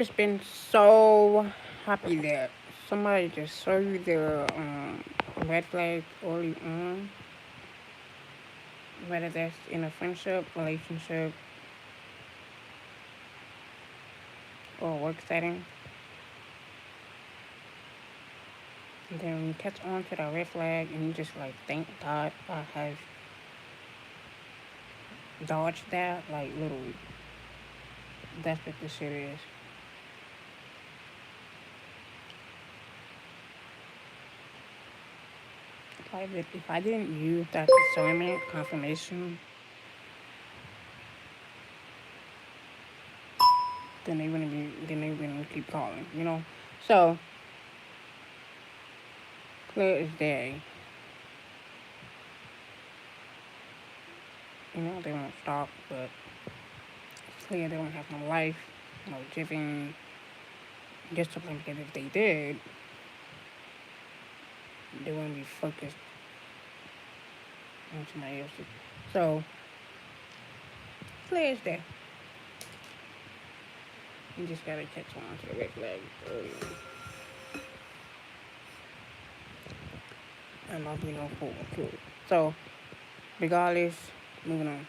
Just been so happy that somebody just show you the red flag early on, whether that's in a friendship, relationship, or work setting. And then when you catch on to that red flag and you just like, thank God I have dodged that, like literally, that's what this shit is. If I didn't use that discernment confirmation, then they wouldn't keep calling, you know? So clear as day, you know, they won't stop, but it's clear they don't have no life, no giving discipline, because if they did, they wouldn't be focused on somebody else. So clear as day. You just gotta catch on to the red flag early on. And I'll be no fool. Cool. So regardless, moving on.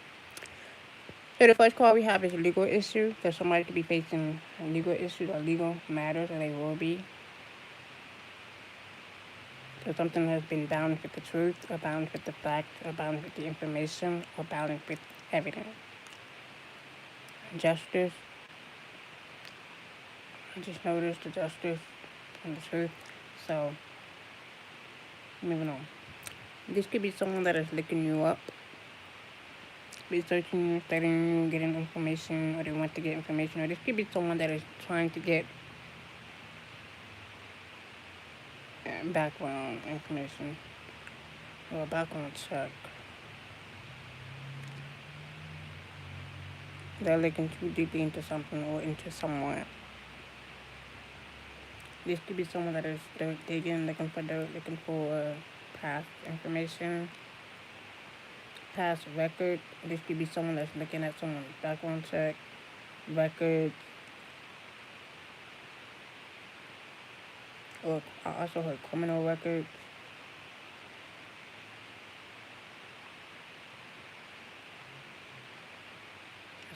So the first call we have is a legal issue. So somebody could be facing legal issues or legal matters, or they will be. So something has been bound with the truth, or bound with the fact, or bound with the information, or bound with evidence. Justice. I just noticed the justice and the truth. So moving on. This could be someone that is looking you up, researching you, studying you, getting information, or they want to get information, or this could be someone that is trying to get background information or background check. They're looking too deeply into something or into someone. This could be someone that is digging, looking for past information, past record. This could be someone that's looking at someone's background check, records, or I also heard criminal records.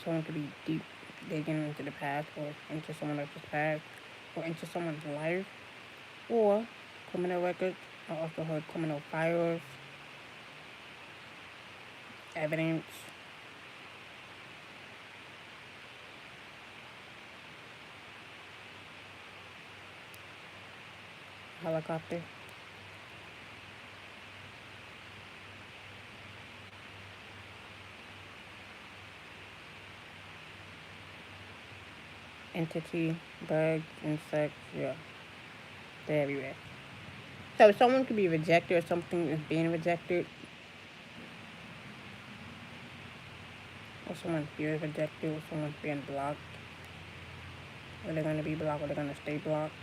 Someone could be deep digging into the past or into someone else's past or into someone's life, or criminal records. I also heard criminal files, evidence. Helicopter. Entity, bugs, insects, yeah, they're everywhere. So someone could be rejected or something is being rejected, or someone feels rejected, or someone's being blocked, or they're going to be blocked, or they're going to stay blocked.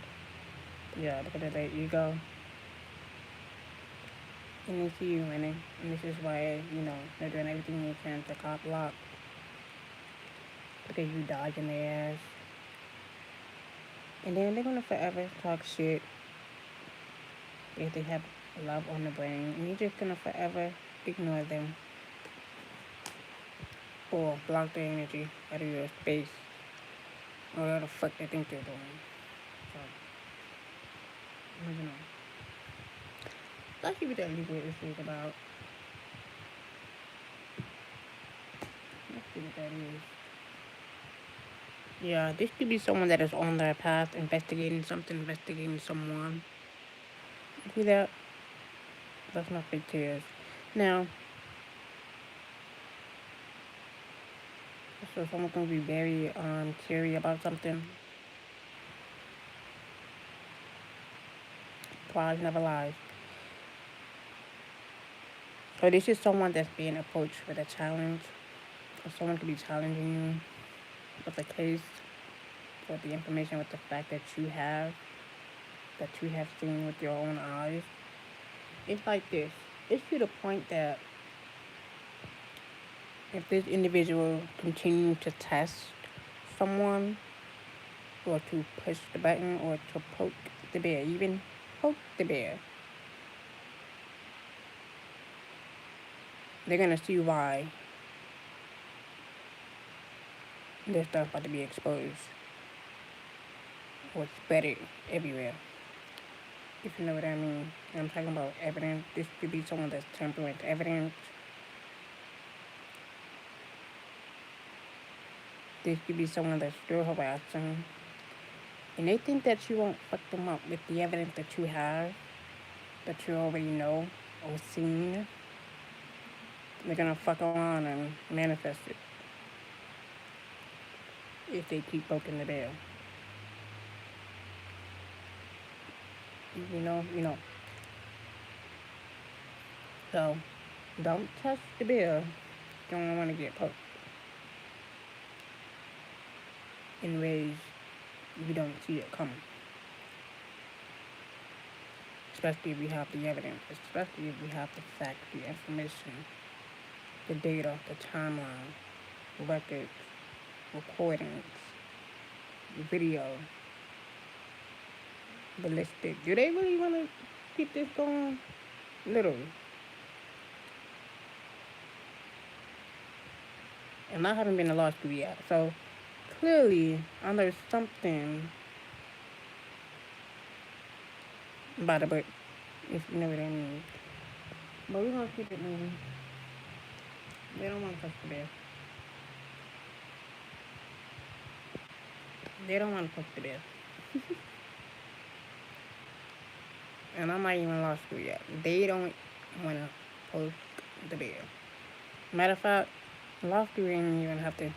Yeah, because of their ego. And they see you winning, and this is why, they're doing everything they can to cop block, because you dodging their ass. And then they're going to forever talk shit if they have love on the brain, and you're just going to forever ignore them or block their energy out of your space, or whatever the fuck they think they're doing. So, moving on. Let's see what that legal issue is about. Let's see what that is. Yeah, this could be someone that is on their path, investigating something, investigating someone. See that? That's not big tears. Now, so someone can be very curious about something. Pride never lies. So this is someone that's being approached with a challenge, or someone could be challenging you with a case, with the information, with the fact that you have seen with your own eyes. It's like this. It's to the point that if this individual continues to test someone, or to push the button, or to poke the bear, even poke the bear, they're gonna see why their stuff about to be exposed or spread everywhere. If you know what I mean. I'm talking about evidence. This could be someone that's tampering with evidence. This could be someone that's still harassing. And they think that you won't fuck them up with the evidence that you have, that you already know or seen. They're gonna fuck around and manifest it if they keep poking the bear. You know. So, don't touch the bear. You don't want to get poked in ways you don't see it coming. Especially if you have the evidence, especially if you have the fact, the information, the data, the timeline, records, recordings, video, ballistic. Do they really want to keep this going? Literally. And I haven't been to law school yet, so clearly I know something about the book, if you know what I mean. But we're gonna keep it moving. They don't want to touch the bear. They don't want to touch the bear. And I'm not even in law school yet. They don't want to poke the bear. Matter of fact, law school ain't even have to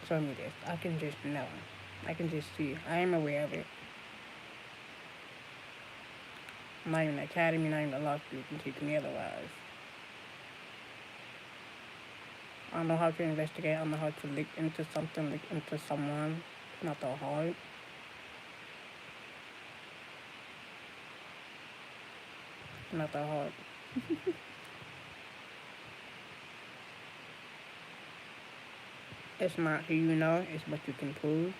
show me this. I can just know. I can just see. I am aware of it. Not even the academy, not even the law school can teach me otherwise. I don't know how to investigate. I don't know how to look into something, look into someone. It's not that hard. It's not that hard. It's not who you know, it's what you can prove.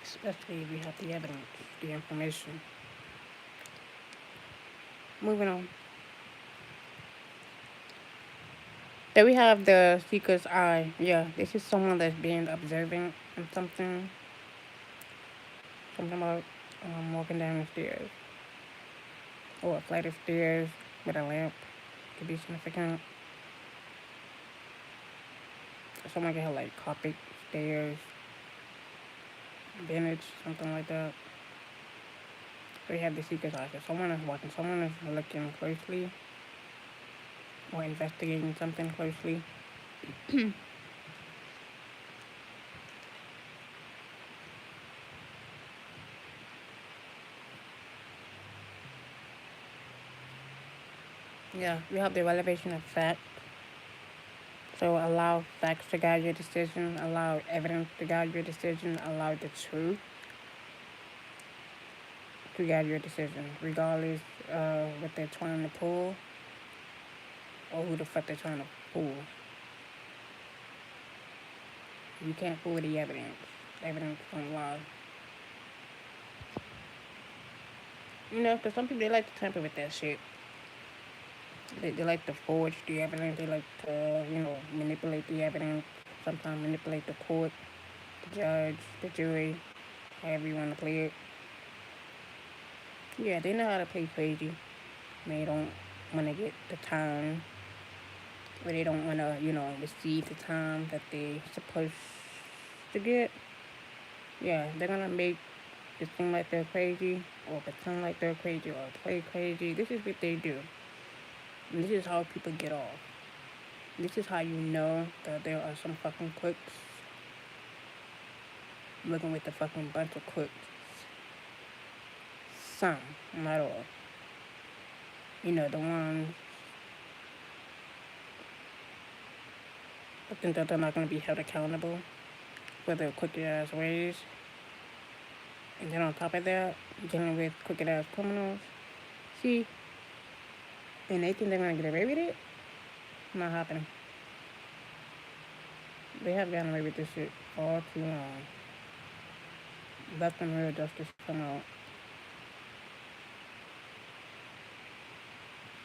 Especially if you have the evidence, the information. Moving on. Then we have the seeker's eye. Yeah, this is someone that's being observant of something. Something about walking down the stairs. Or a flight of stairs with a lamp. Could be significant. Someone can have like carpet, stairs, bench, something like that. We have the seeker's eye. So someone is watching, someone is looking closely or investigating something closely. Yeah, we have the revelation of fact. So allow facts to guide your decision, allow evidence to guide your decision, allow the truth to guide your decision, regardless what they're trying to pull or who the fuck they're trying to pull. You can't pull the evidence. Evidence don't lie. You know, because some people, they like to tamper with that shit. They like to forge the evidence. They like to, manipulate the evidence. Sometimes manipulate the court, the judge, the jury, however you want to play it. Yeah, they know how to play crazy. They don't want to get the time, or they don't want to, receive the time that they supposed to get. Yeah, they're going to make it seem like they're crazy, or pretend like they're crazy, or play crazy. This is what they do. And this is how people get off. This is how you know that there are some fucking crooks looking with the fucking bunch of crooks. Some, not all. The ones I think that they're not going to be held accountable for their crooked ass ways. And then on top of that, dealing with crooked ass criminals. See, and they think they're going to get away with it. Not happening. They have gotten away with this shit all too long. Let them real justice come out.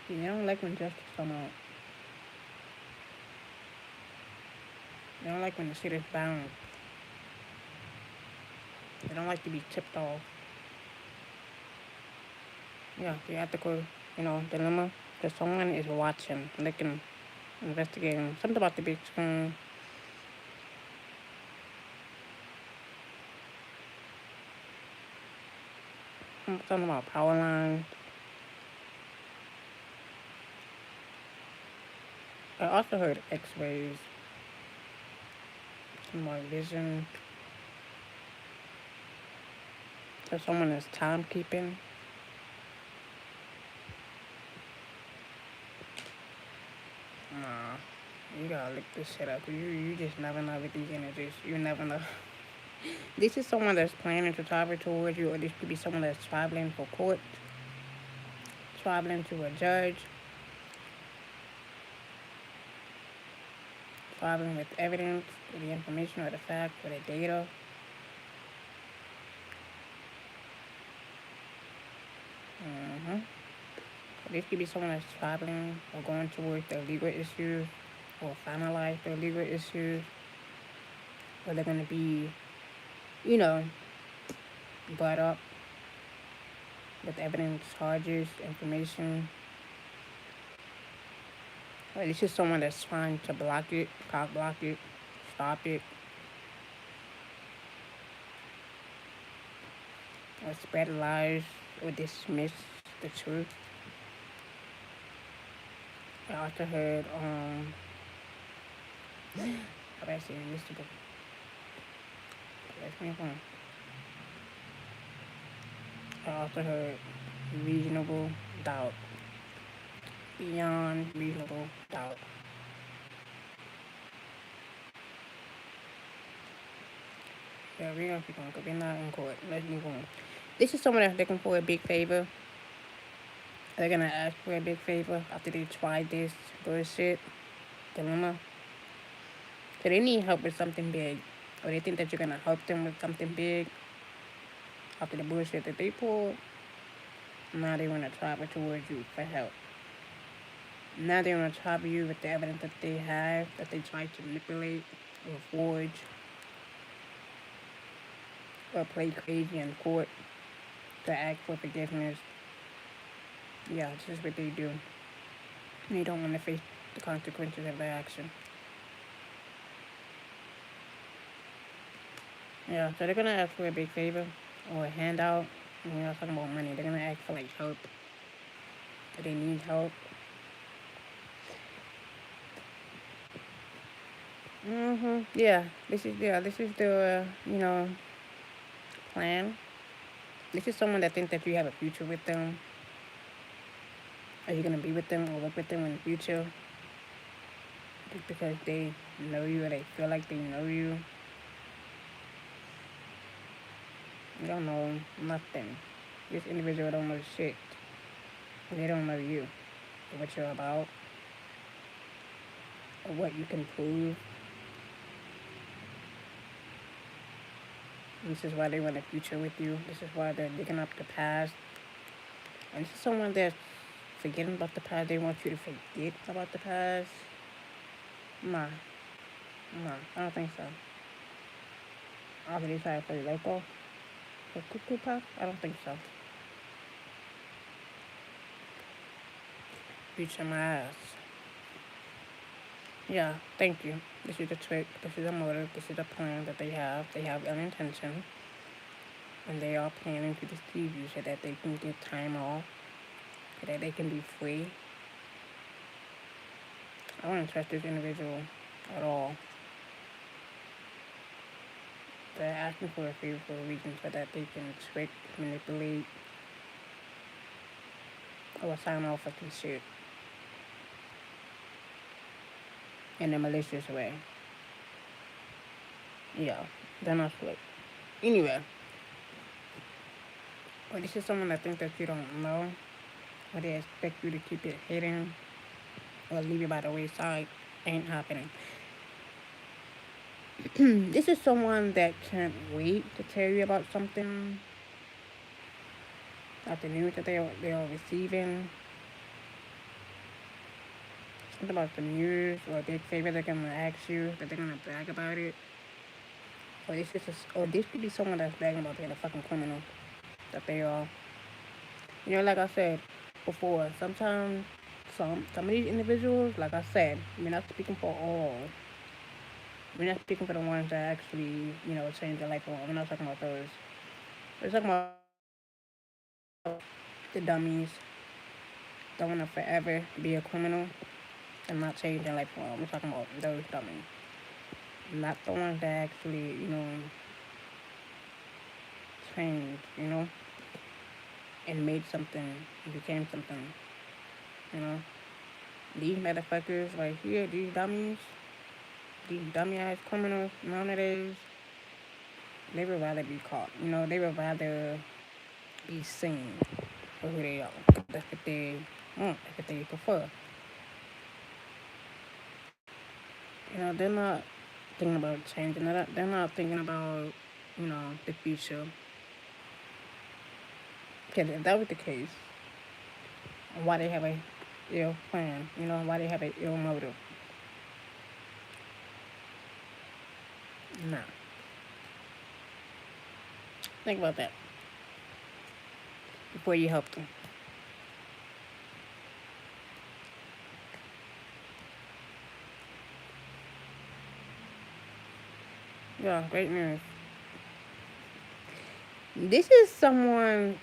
They don't like when justice come out. They don't like when the shit is bound. They don't like to be tipped off. Yeah, the ethical, dilemma. That someone is watching, looking, investigating. Something about the big screen. Something about power lines. I also heard X-rays. Some more vision. So someone is timekeeping. Nah, you gotta look this shit up. You just never know with these energies. You never know. This is someone that's planning to travel towards you, or this could be someone that's traveling for court, traveling to a judge, traveling with evidence, with the information, or the fact, or the data. Mm-hmm. This could be someone that's traveling or going towards their legal issues, or finalize their legal issues, or they're going to be, you know, brought up with evidence, charges, information. Or this is someone that's trying to block it, cock block it, stop it, or spread lies, or dismiss the truth. I also heard, how do I say mystical? That's me phone. I also heard reasonable doubt. Beyond reasonable doubt. Yeah, we're gonna keep on because we're not in court. Let's move on. This is someone that's looking for a big favor. They're gonna ask for a big favor after they try this bullshit dilemma. So they need help with something big. Or they think that you're gonna help them with something big after the bullshit that they pulled. Now they wanna travel towards you for help. Now they wanna trouble you with the evidence that they have, that they tried to manipulate or forge or play crazy in court to ask for forgiveness. Yeah, this is what they do. And they don't want to face the consequences of their action. Yeah, so they're gonna ask for a big favor or a handout. And we're not talking about money. They're gonna ask for like help. Do they need help? Yeah. This is the plan. This is someone that thinks that you have a future with them. Are you gonna be with them or work with them in the future? Just because they know you or they feel like they know you. You don't know nothing. This individual don't know shit. They don't know you, or what you're about, or what you can prove. This is why they want a future with you. This is why they're digging up the past. And this is someone that's forgetting about the past. They want you to forget about the past. Nah, I don't think so. After they try to play local for cuckoo pop, I don't think so. Future my ass. Yeah, thank you. This is a trick. This is a motive. This is a plan that they have. They have ill intention. And they are planning to deceive you so that they can get time off. So that they can be free. I don't trust this individual at all. They're asking for a favor for a reason so that they can trick, manipulate, or sign off of some shit in a malicious way. Yeah, they're not slick. Anyway, well, this is someone that thinks that you don't know, or they expect you to keep it hidden, or leave you by the wayside ain't happening. This is someone that can't wait to tell you about something, about the news that they are receiving, something about the news or a big favor they're gonna ask you, that they're gonna brag about it. Or this could be someone that's bragging about being a fucking criminal that they are. Like I said before, sometimes some of these individuals, like I said, we're not speaking for all. We're not speaking for the ones that actually, change their life around. We're not talking about those. We're talking about the dummies that want to forever be a criminal and not change their life around. We're talking about those dummies. Not the ones that actually, changed, and made something and became something, you know. These motherfuckers right here, these dummies, these dummy ass criminals nowadays, they would rather be caught. They would rather be seen for who they are. That's what they want. That's what they prefer. They're not thinking about changing. They're not thinking about, the future. Because if that was the case, why they have a ill plan? Why they have an ill motive? Nah. Think about that before you help them. Yeah, great news. This is someone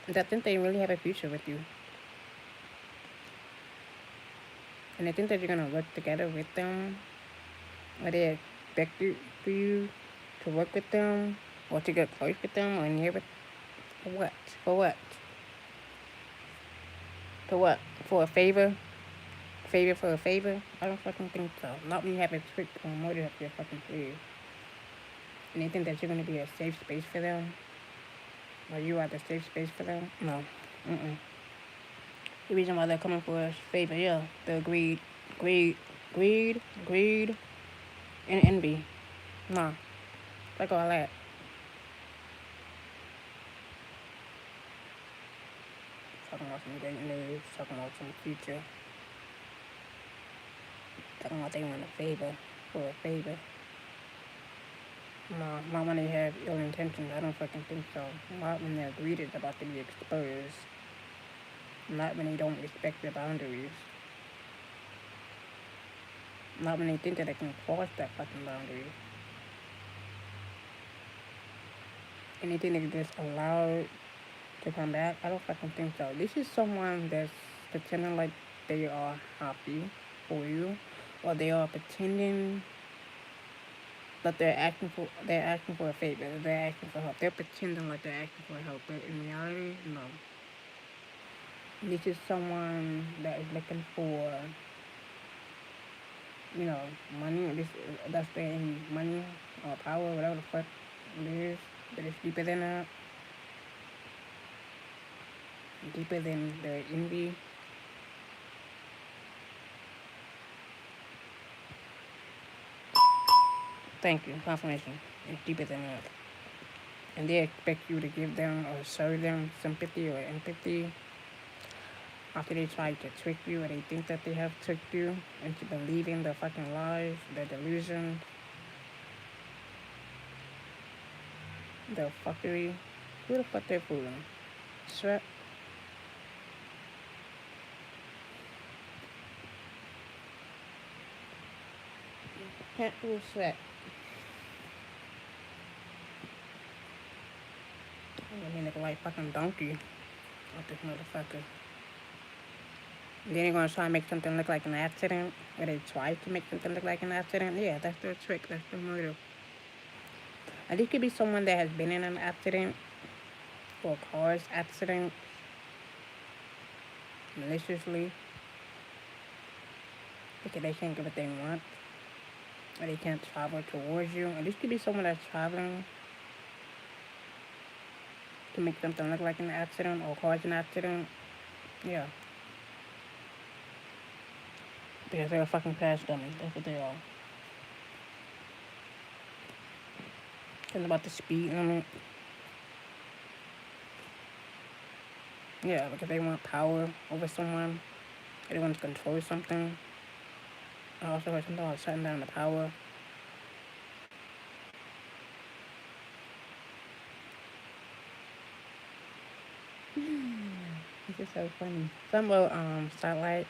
that think they really have a future with you. And they think that you're going to work together with them. Or they expect for you to work with them. Or to get close with them. Or near with. For what? For what? For what? For a favor? Favor for a favor? I don't fucking think so. Not when you have a trick or motive up your fucking sleeve. And they think that you're going to be a safe space for them. Or you are the safe space for them. No. Mm-mm. The reason why they're coming for a favor, yeah. The greed, greed, and envy. Nah. Fuck all that. Talking about some great news. Talking about some future. Talking about they want a favor for a favor. No, not when they have ill intentions. I don't fucking think so. Not when their greed is about to be exposed. Not when they don't respect their boundaries. Not when they think that they can cross that fucking boundary. Anything they just allow to come back, I don't fucking think so. This is someone that's pretending like they are happy for you, or they are pretending that they're asking for a favor, they're asking for help. They're pretending like they're asking for help, but in reality, no. This is someone that is looking for, money. That's their money or power, whatever the fuck it is. But it's deeper than that. Deeper than the envy. Thank you. Confirmation. It's deeper than that. And they expect you to give them or show them sympathy or empathy after they try to trick you or they think that they have tricked you into believing their fucking lies, their delusions, their fuckery. Who the fuck they're fooling? Sweat. Can't fool sweat. I'm gonna look like fucking donkey with this motherfucker. Then they're gonna try to make something look like an accident, or they try to make something look like an accident. Yeah, that's their trick. That's their motive. And this could be someone that has been in an accident or a car's accident maliciously because they can't get what they want or they can't travel towards you. And this could be someone that's traveling to make something look like an accident or cause an accident. Yeah. Because they're fucking crash dummies. That's what they are. And about the speed limit. Yeah, because they want power over someone. They want to control something. I also heard something about shutting down the power. This is so funny. Some about satellite.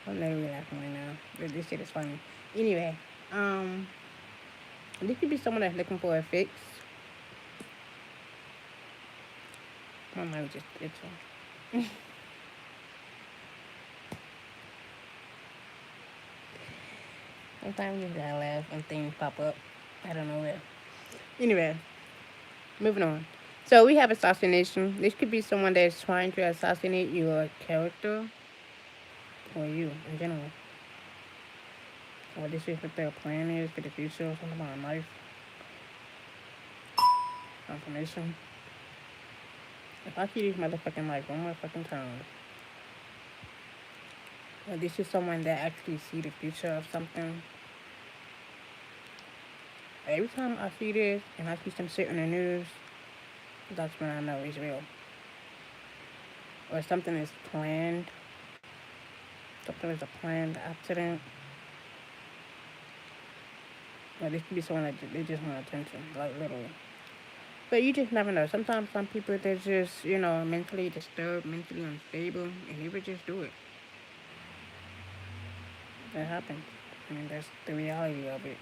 I'm literally laughing right now. This shit is funny. Anyway, um, this could be someone that's looking for a fix. My mind just itching. Sometimes you just gotta laugh when things pop up. I don't know where. Anyway, moving on. So we have assassination. This could be someone that's trying to assassinate your character or you in general. Or this is what their plan is for the future or something about life. Confirmation. If I see this motherfucking life one motherfucking time, well, this is someone that actually see the future of something. Every time I see this and I see some shit in the news, that's when I know it's real. Or something is planned. Something is a planned accident. Or this could be someone that they just want attention, like literally. But you just never know. Sometimes some people they're just, mentally disturbed, mentally unstable, and they would just do it. That happens. I mean, that's the reality of it.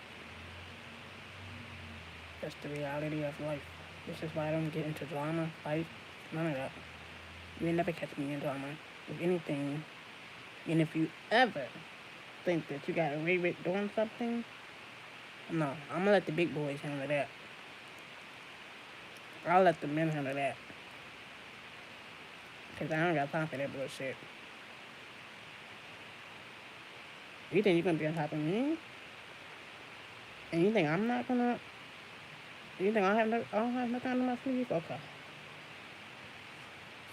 That's the reality of life. This is why I don't get into drama, fight, none of that. You will never catch me in drama. If anything, and if you ever think that you got away with doing something, no, I'm gonna let the big boys handle that. I'll let the men handle that. Because I don't got time for that bullshit. You think you're gonna be on top of me? And you think I'm not gonna? You think I don't have nothing under my sleeve? Okay.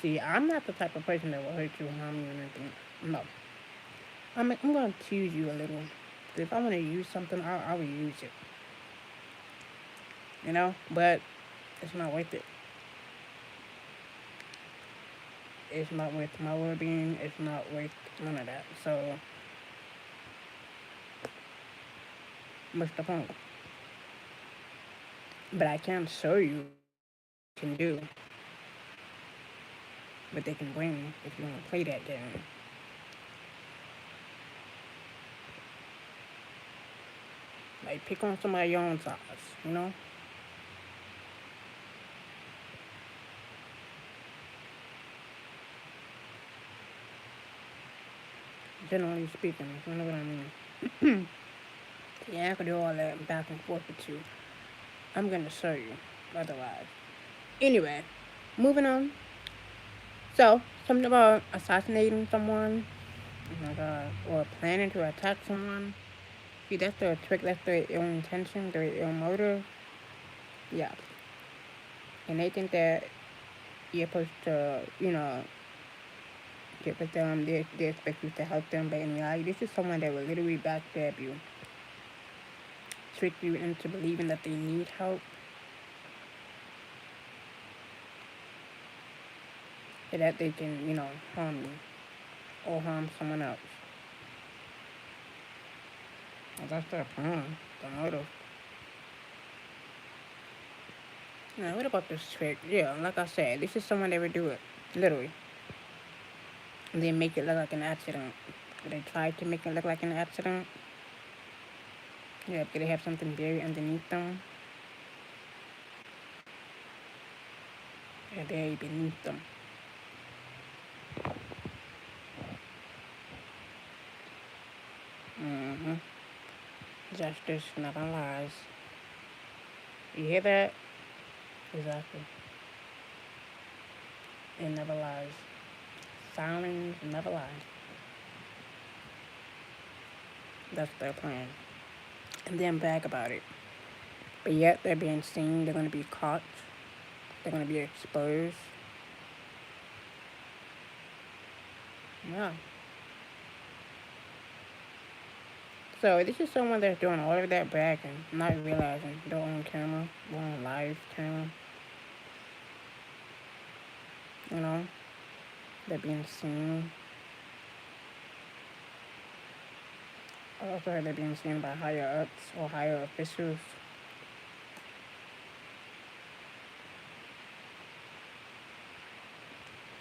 See, I'm not the type of person that will hurt you, harm you, or anything. No. I'm gonna tease you a little. If I want to use something, I will use it. But it's not worth it. It's not worth my well-being. It's not worth none of that. So, what's the point? But I can show you what you can do. But they can win if you want to play that game. Like, pick on somebody your own size. Generally speaking, if you know what I mean. Yeah, I could do all that back and forth with you. I'm gonna show you otherwise. Anyway, moving on. So, something about assassinating someone, oh my god, or planning to attack someone. See, that's their trick, that's their ill intention, their ill motive. Yeah. And they think that you're supposed to, get with them, they expect you to help them, but in reality, this is someone that will literally backstab you, trick you into believing that they need help, so that they can, harm you or harm someone else. Well, that's their plan, the motive. Now, what about this trick? Yeah, like I said, this is someone that would do it, literally. And they make it look like an accident. They try to make it look like an accident. Yeah, because they have something buried underneath them. Yeah, buried beneath them. Mm-hmm. Justice never lies. You hear that? Exactly. It never lies. Silence never lies. That's their plan. And then brag about it. But yet they're being seen, they're going to be caught, they're going to be exposed. Yeah. So this is someone that's doing all of that back and not realizing they're on camera, they're on live camera, you know, they're being seen. I also heard they're being seen by higher ups or higher officials.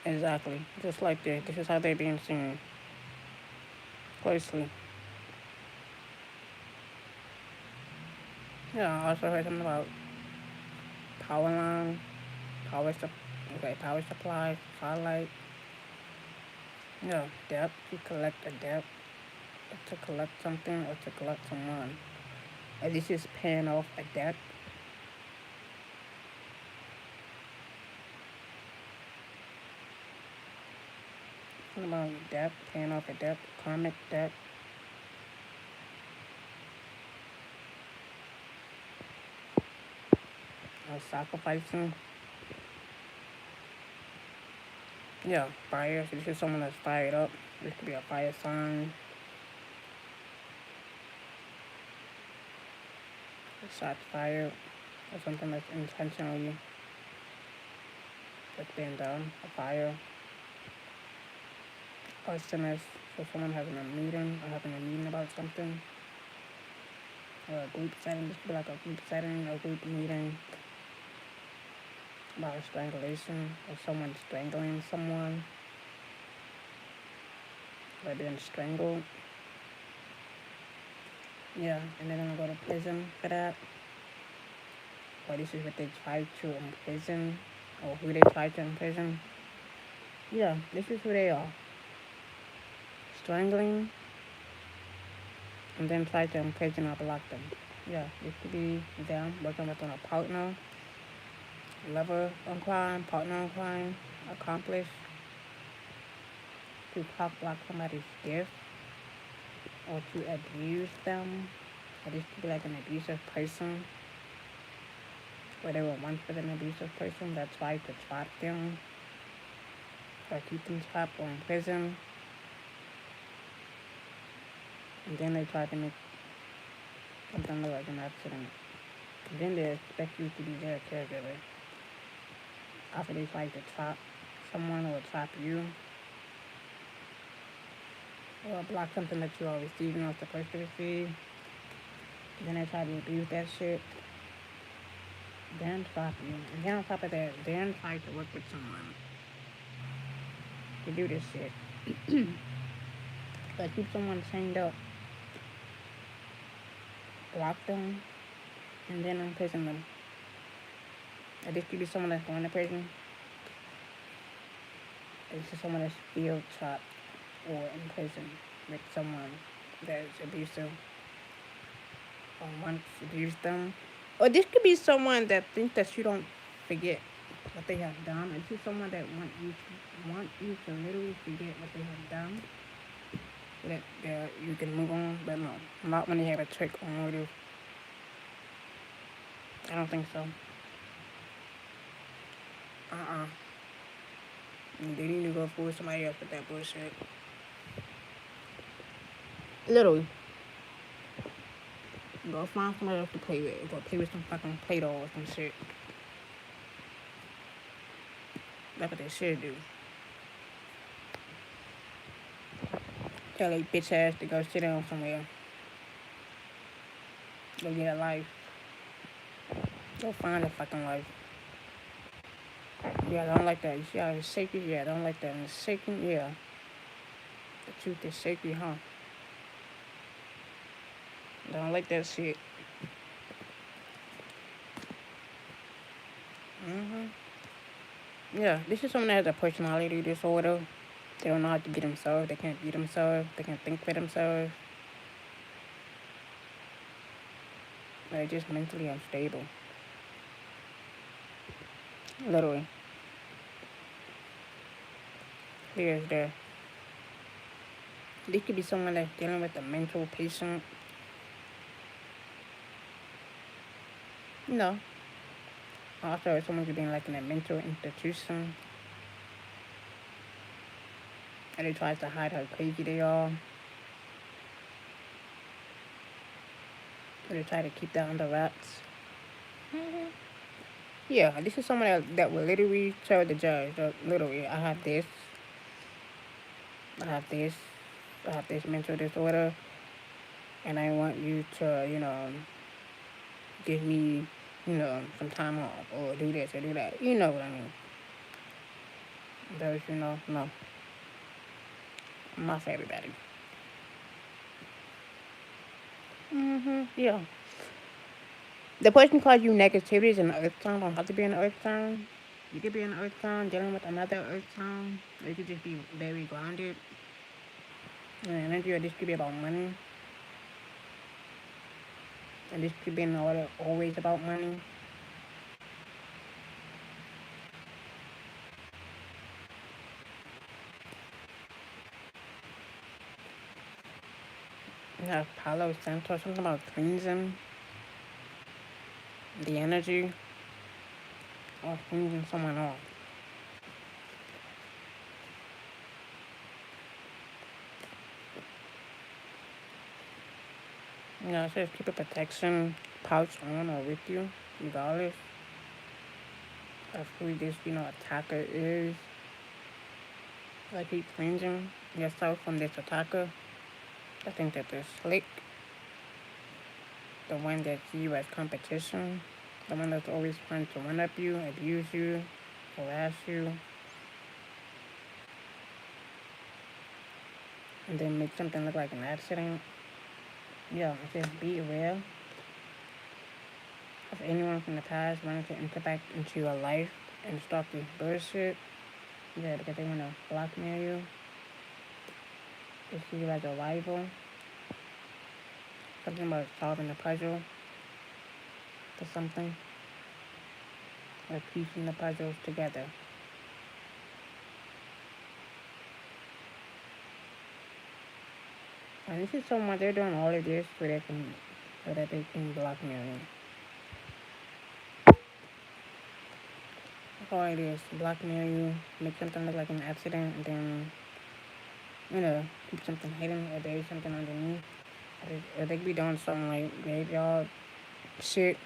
Exactly. Just like that. This is how they're being seen closely. Yeah, I also heard something about power line, power sup- okay, power supply, satellite. Yeah, debt. You collect a debt to collect something or to collect someone. And this is paying off a debt. What about debt? Paying off a debt, karmic debt. Or sacrificing. Yeah, fire. So this is someone that's fired up. This could be a fire sign. Shots fired. Or something that's intentionally that's being done. A fire. Arsonist. So someone having a meeting or having a meeting about something. Or a group setting. This could be like a group setting, a group meeting about strangulation or someone strangling someone. Or being strangled. Yeah, and they're gonna go to prison for that. Or this is what they try to imprison, or who they try to imprison. Yeah, this is who they are. Strangling, and then try to imprison or block them. Yeah, this could be them working with a partner, lover on crime, partner on crime, accomplice, to cock block somebody's gift, or to abuse them. Or this could be like an abusive person, where they were once with an abusive person that tried to trap them, or keep them trapped or in prison. And then they try to make something look like an accident. And then they expect you to be their caregiver. After they try to trap someone or trap you, or block something that you are receiving or supposed to receive. Then they try to abuse that shit. Then trap you. And then on top of that, then try to work with someone to do this shit. But keep someone chained up, block them, and then imprison them. Or this could be someone that's going to prison. This is someone that's field trapped or in prison with someone that is abusive or once abused them. Or this could be someone that thinks that you don't forget what they have done. Or this is someone that want you to literally forget what they have done, so that you can move on. But no, not when they have a trick on you. I don't think so. They need to go fool somebody else with that bullshit. Literally. Go find somebody else to play with. Go play with some fucking Play-Doh or some shit. That's what they should do. Tell a bitch ass to go sit down somewhere. Go get a life. Go find a fucking life. Yeah, I don't like that. You see how it's shaky? Yeah, I don't like that. And it's shaking? Yeah. The truth is shaky, huh? I don't like that shit. Yeah, this is someone that has a personality disorder. They don't know how to be themselves. They can't be themselves. They can't think for themselves. They're just mentally unstable. Literally. Here's there. This could be someone that's dealing with a mental patient. No. Also, someone could be like in a mental institution. And they try to hide how crazy they are. They try to keep that under wraps. Yeah, this is someone that will literally tell the judge, literally, I have this, I have this mental disorder, and I want you to, give me, some time off, or do this or do that. You know what I mean? Those, no, not for everybody. Yeah. The person calls you negativity is an earth sign. Don't have to be an earth sign. You could be an earth sign dealing with another earth sign. Or you could just be very grounded. And energy, or this could be about money. And this could be in order always about money. You have Palo Santo, something about cleansing the energy or cleansing someone off. It says keep a protection pouch on or with you, regardless of who this, attacker is. Like keep cleansing yourself from this attacker. I think that they're slick. The one that see you as competition. The one that's always trying to one up you, abuse you, harass you. And then make something look like an accident. Yeah, just be aware of anyone from the past wanting to enter back into your life and start this bullshit. Yeah, because they want to blackmail you. They see you as a rival. Something about solving a puzzle or something. Or piecing the puzzles together. And this is someone, they're doing all of this so that they can blackmail you. That's all it is. Blackmail you, make something look like an accident, and then, keep something hidden or there's something underneath. Or they could be doing something like graveyard shit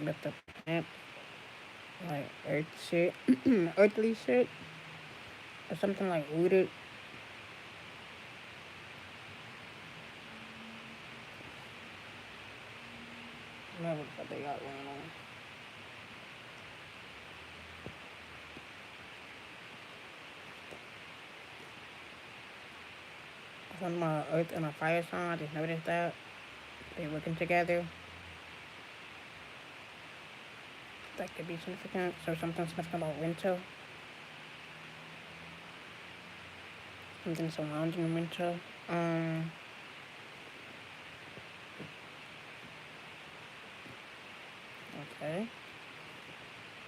with the plant, like earth shit, earthly shit, or something like rooted. Whatever the fuck they got going on. Something about earth and a fire sign, I just noticed that. They're working together. That could be significant. So something significant about winter. Something surrounding winter. Okay.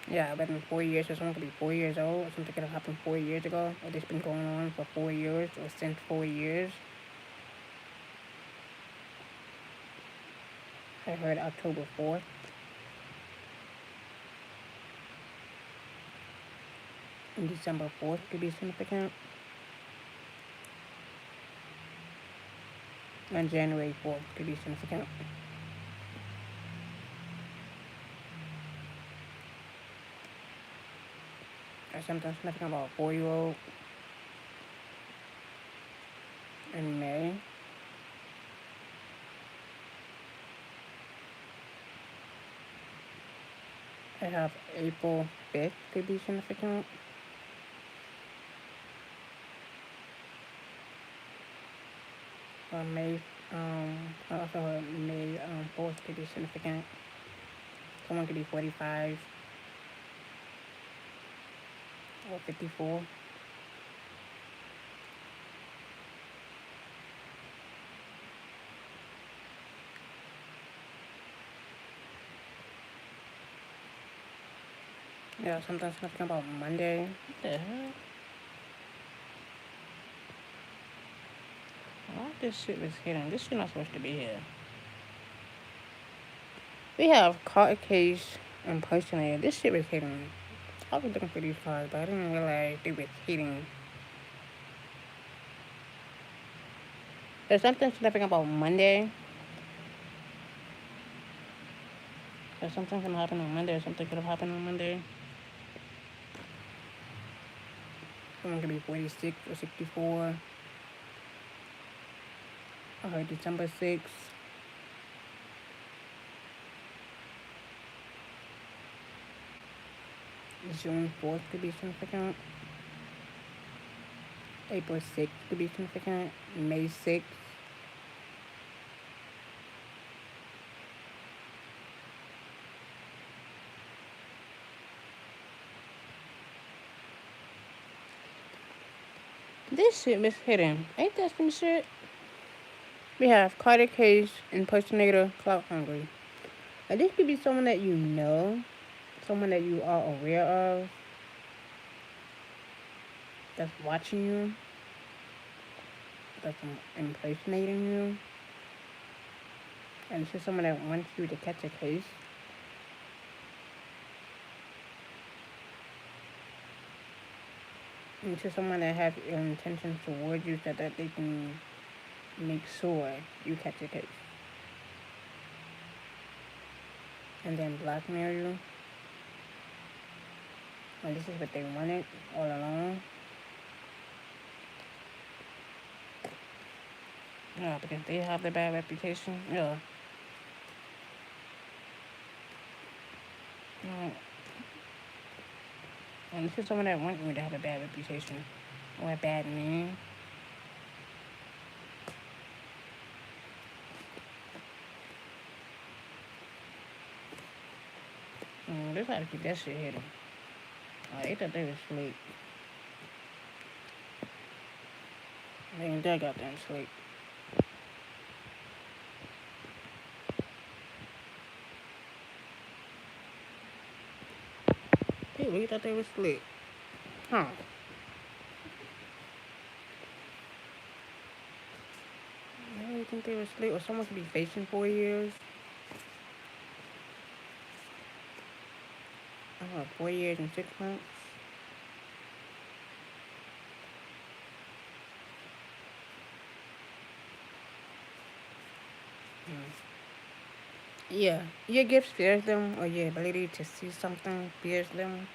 Yeah, but in 4 years, so someone could be 4 years old, or something could have happened 4 years ago, or this been going on for 4 years, or since 4 years. I heard October 4th. And December 4th could be significant. And January 4th could be significant. Or something significant about a 4-year-old in May. I have April 5th could be significant. Or I also heard May 4th could be significant. Someone could be 45 or 54. Yeah, something significant about Monday. What the hell? All this shit was hidden. This shit not supposed to be here. We have card case impersonator. This shit was hidden. I was looking for these cards, but I didn't realize they was hidden. There's something significant about Monday. There's something gonna happen on Monday, or something could have happened on Monday. Someone could be 46 or 64. I heard December 6th. June 4th could be significant. April 6th could be significant. May 6th. This shit is hidden. Ain't that some shit? We have Carter Case, impersonator, clout hungry. Now this could be someone that you know, someone that you are aware of, that's watching you, that's impersonating you. And it's just someone that wants you to catch a case. And it's just someone that has intentions towards you so that they can make sure you catch a case. And then blackmail you. And this is what they wanted all along. Yeah, because they have the bad reputation. Yeah. And this is someone that wants me to have a bad reputation or a bad name. They try to keep that shit hidden. Oh, they thought they was asleep. They ain't that goddamn sleep. They really thought they was asleep. Huh. I really think they were asleep. Or someone could be facing 4 years. 4 years and 6 months. Yeah, your gift fears them, or your ability to see something fears them,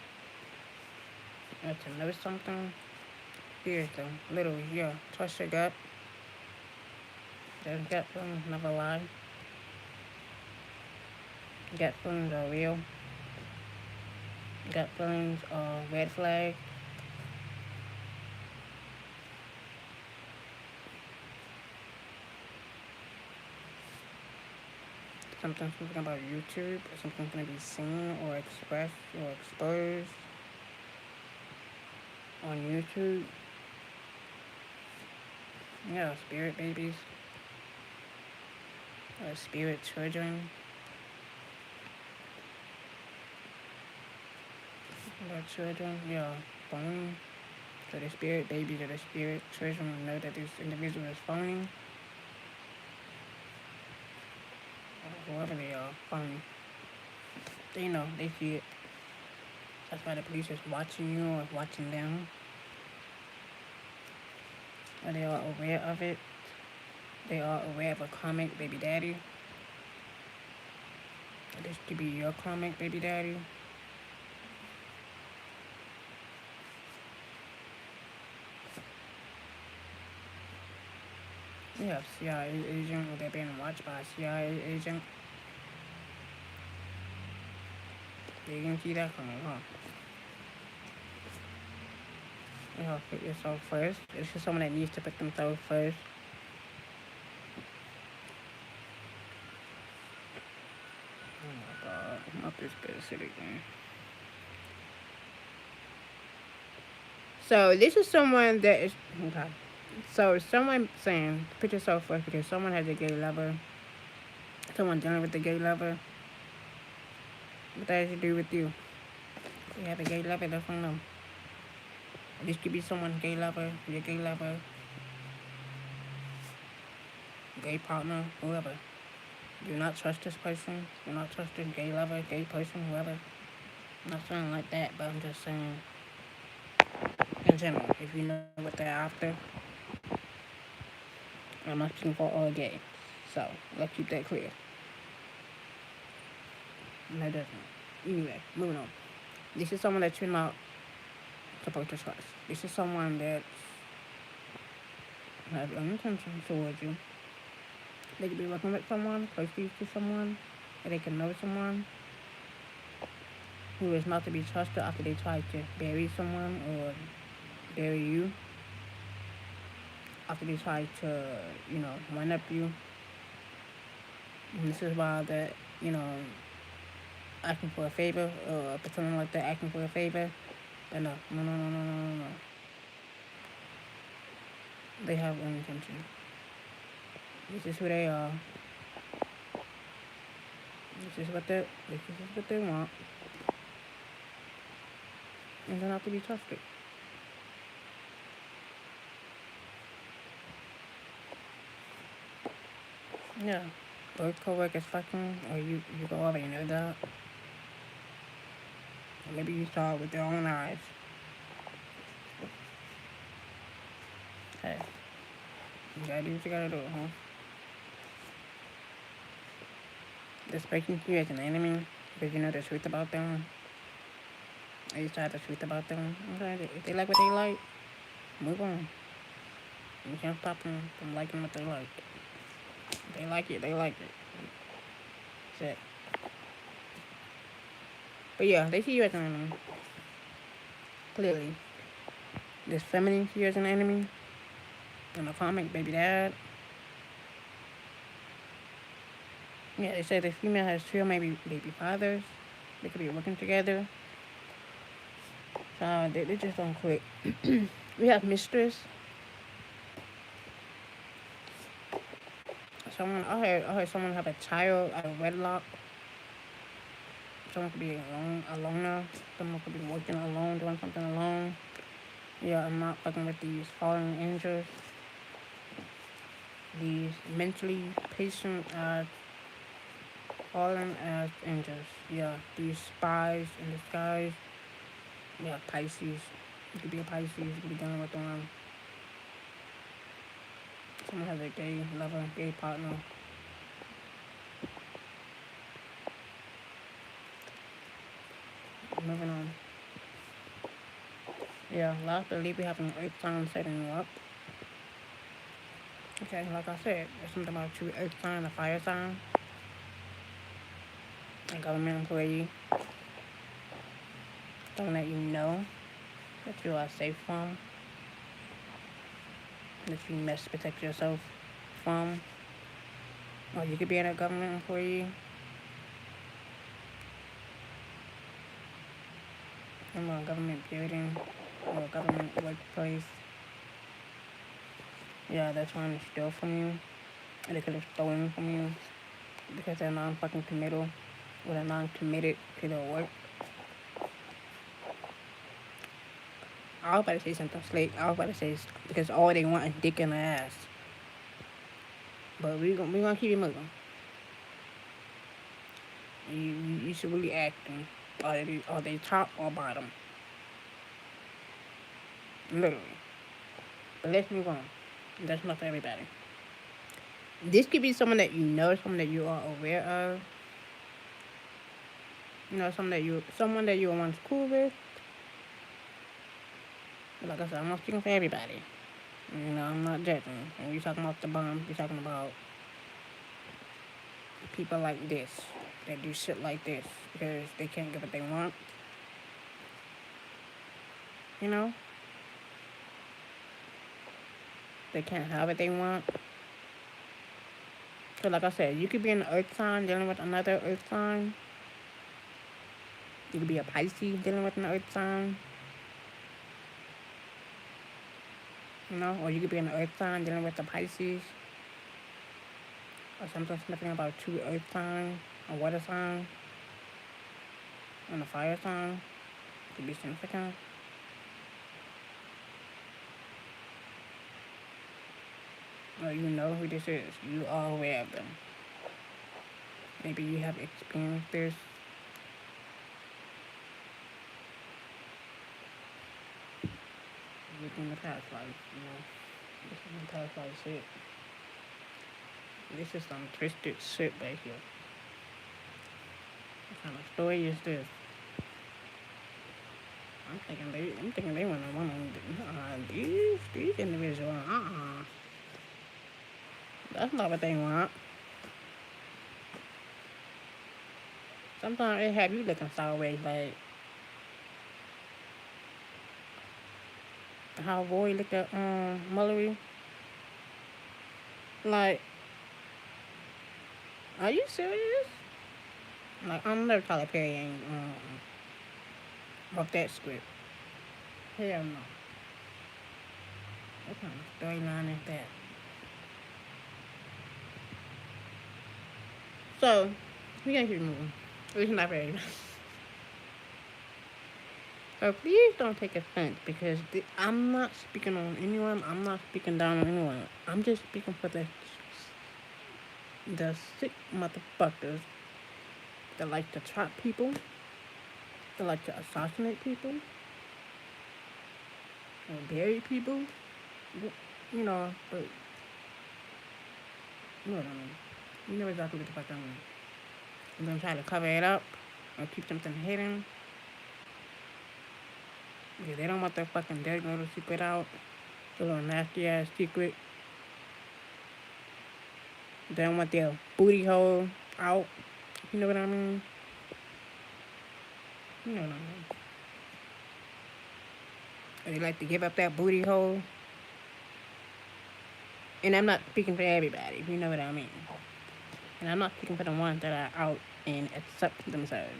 or to know something fears them. Literally, yeah. Trust your gut. Those gut feelings never lie. Gut feelings are real. Gut feelings are red flag. Something's something about YouTube, or something's gonna be seen or expressed or exposed on YouTube. Yeah, spirit babies. Or spirit children. About children, yeah, phony. So the spirit babies or the spirit children will know that this individual is phony. Or whoever they are, phony. They know, they see it. That's why the police is watching you or watching them. Or they are aware of it. They are aware of a comic baby daddy. This could be your comic baby daddy. You have CIA agent, or they're being watched by a CIA agent. You can see that coming, huh? You have to put yourself first. It's just someone that needs to put themselves first. Oh my god, not this bullshit again. So this is someone that is okay. So someone saying put yourself first because someone has a gay lover. Someone dealing with a gay lover. What that has to do with you? You have a gay lover, that's from them. This could be someone's gay lover, your gay lover, gay partner, whoever. Do not trust this person. Do not trust this gay lover, gay person, whoever. I'm not saying like that, but I'm just saying in general, if you know what they're after. I'm not speaking for all gays. So let's keep that clear. No, doesn't. Anyway, moving on. This is someone that you're not supposed to trust. This is someone that has intentions towards you. They could be working with someone, closely to someone, and they can know someone who is not to be trusted after they try to bury someone or bury you. After they try to, one up you. And this is why that, asking for a favor or pretending like they're asking for a favor. But no. They have one intention. This is who they are. This is what they want. And they're not to be trusted. Yeah. Both co-workers fucking, or you already know that. Or maybe you saw it with your own eyes. Hey. You gotta do what you gotta do, huh? They're speaking to you as an enemy because you know the truth about them. Or you try the truth about them. Okay, if they like what they like, move on. You can't stop them from liking what they like. If they like it, they like it. That's it. But yeah, they see you as an enemy. Clearly. This feminine see you as an enemy. In the comic, baby dad. Yeah, they say the female has two maybe baby fathers. They could be working together. So they just don't quit. We have mistress. I heard someone have a child out of wedlock. Someone could be a loner. Someone could be working alone, doing something alone. Yeah, I'm not fucking with these fallen angels. These mentally patient fallen as angels. Yeah, these spies in disguise. Yeah, Pisces. You could be a Pisces. You could be dealing with someone has a gay lover, gay partner. Moving on. Yeah, last believe we have an earth sign setting you up. Okay, like I said, there's something about you, earth sign, a fire sign, a government employee, someone that you know that you are safe from, that you must protect yourself from. Or you could be in a government employee. In a government building or a government workplace. Yeah, they're trying to steal from you. And they could have stolen from you because they're non-fucking committal or they're non-committed to their work. I was about to say something slick. I was about to say because all they want is dick in the ass. But we're gonna keep it moving. You should really ask them. Are they top or bottom? Literally. But let's move on. That's not for everybody. This could be someone that you know, someone that you are aware of. You know, someone that you were once cool with. But like I said, I'm not speaking for everybody. I'm not judging. And we're talking about the bomb. We're talking about people like this that do shit like this because they can't get what they want. You know? They can't have what they want. So like I said, you could be an earth sign dealing with another earth sign. You could be a Pisces dealing with an earth sign. Or you could be an earth sign dealing with a Pisces. Or something about two earth signs, a water sign, and a fire sign. Could be significant. Or you know who this is. You are aware of them. Maybe you have experienced this. Within the past life, This is the past life shit. This is some twisted shit right here. What kind of story is this? I'm thinking they want to these individuals. That's not what they want. Sometimes it have you looking sideways, like how boy looked at Mullery. Like, are you serious? Like, I'm never Tyler Perry ain't wrote that script. Hell no. What kind of storyline is that? So, we gotta keep moving. It's not very. So please don't take offense because I'm not speaking on anyone. I'm not speaking down on anyone. I'm just speaking for the sick motherfuckers that like to trap people, that like to assassinate people, or bury people. You know, but you know what I mean. You know exactly what the fuck I mean. I'm gonna try to cover it up or keep something hidden. Yeah, they don't want their fucking dirty little secret out. The little nasty ass secret. They don't want their booty hole out. You know what I mean? You know what I mean. Or they like to give up that booty hole. And I'm not speaking for everybody, you know what I mean. And I'm not speaking for the ones that are out and accept themselves.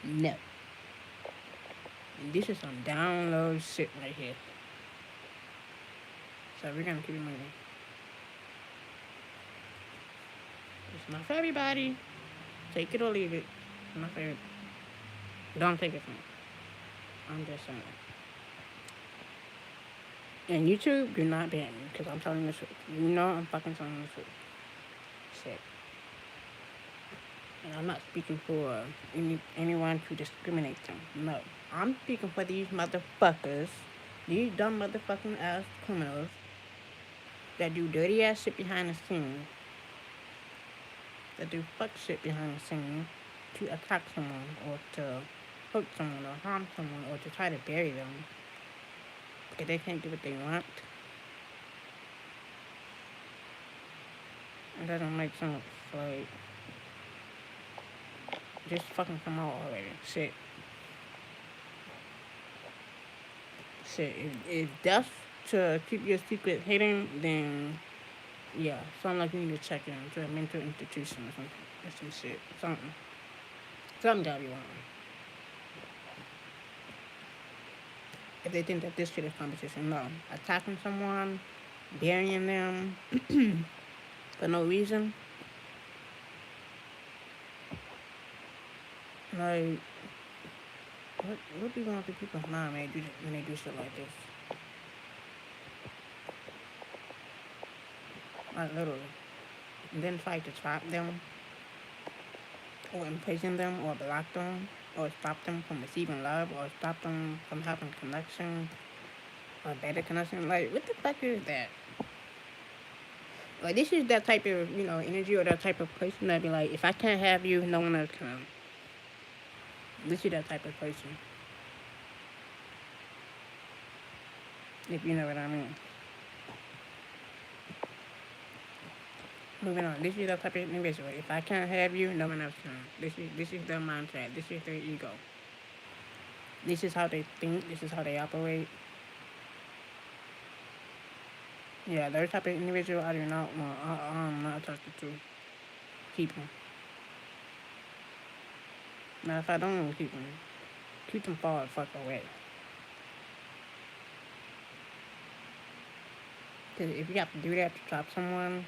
No. This is some download shit right here. So we're gonna keep it moving. It's not for everybody. Take it or leave it. It's not for everybody. Don't take it from me. I'm just saying. And YouTube, do not ban me because I'm telling the truth. You know I'm fucking telling the truth. Shit. And I'm not speaking for anyone to discriminate them. No. I'm speaking for these motherfuckers, these dumb motherfucking ass criminals that do dirty ass shit behind the scenes, that do fuck shit behind the scenes to attack someone or to hurt someone or harm someone or to try to bury them because they can't do what they want. It doesn't make sense. Like, just fucking come out already. Shit. If that's to keep your secret hidden, then yeah, sound like you need to check into a mental institution or something. Or some shit. Something gotta be wrong. If they think that this shit is competition, no. Attacking someone, burying them for no reason. Like, what do you want the people's mind when they do shit like this? Like, literally. And then fight to trap them, or imprison them, or block them, or stop them from receiving love, or stop them from having connection, or better connection. Like, what the fuck is that? Like, this is that type of, energy or that type of person that be like, if I can't have you, no one else can. This is that type of person. If you know what I mean. Moving on. This is that type of individual. If I can't have you, no one else can. This is their mindset. This is their ego. This is how they think. This is how they operate. Yeah, those type of individual I do not want. I'm not attracted to. Keep them. Now, if I don't want to keep them far the fuck away. Because if you have to do that to trap someone,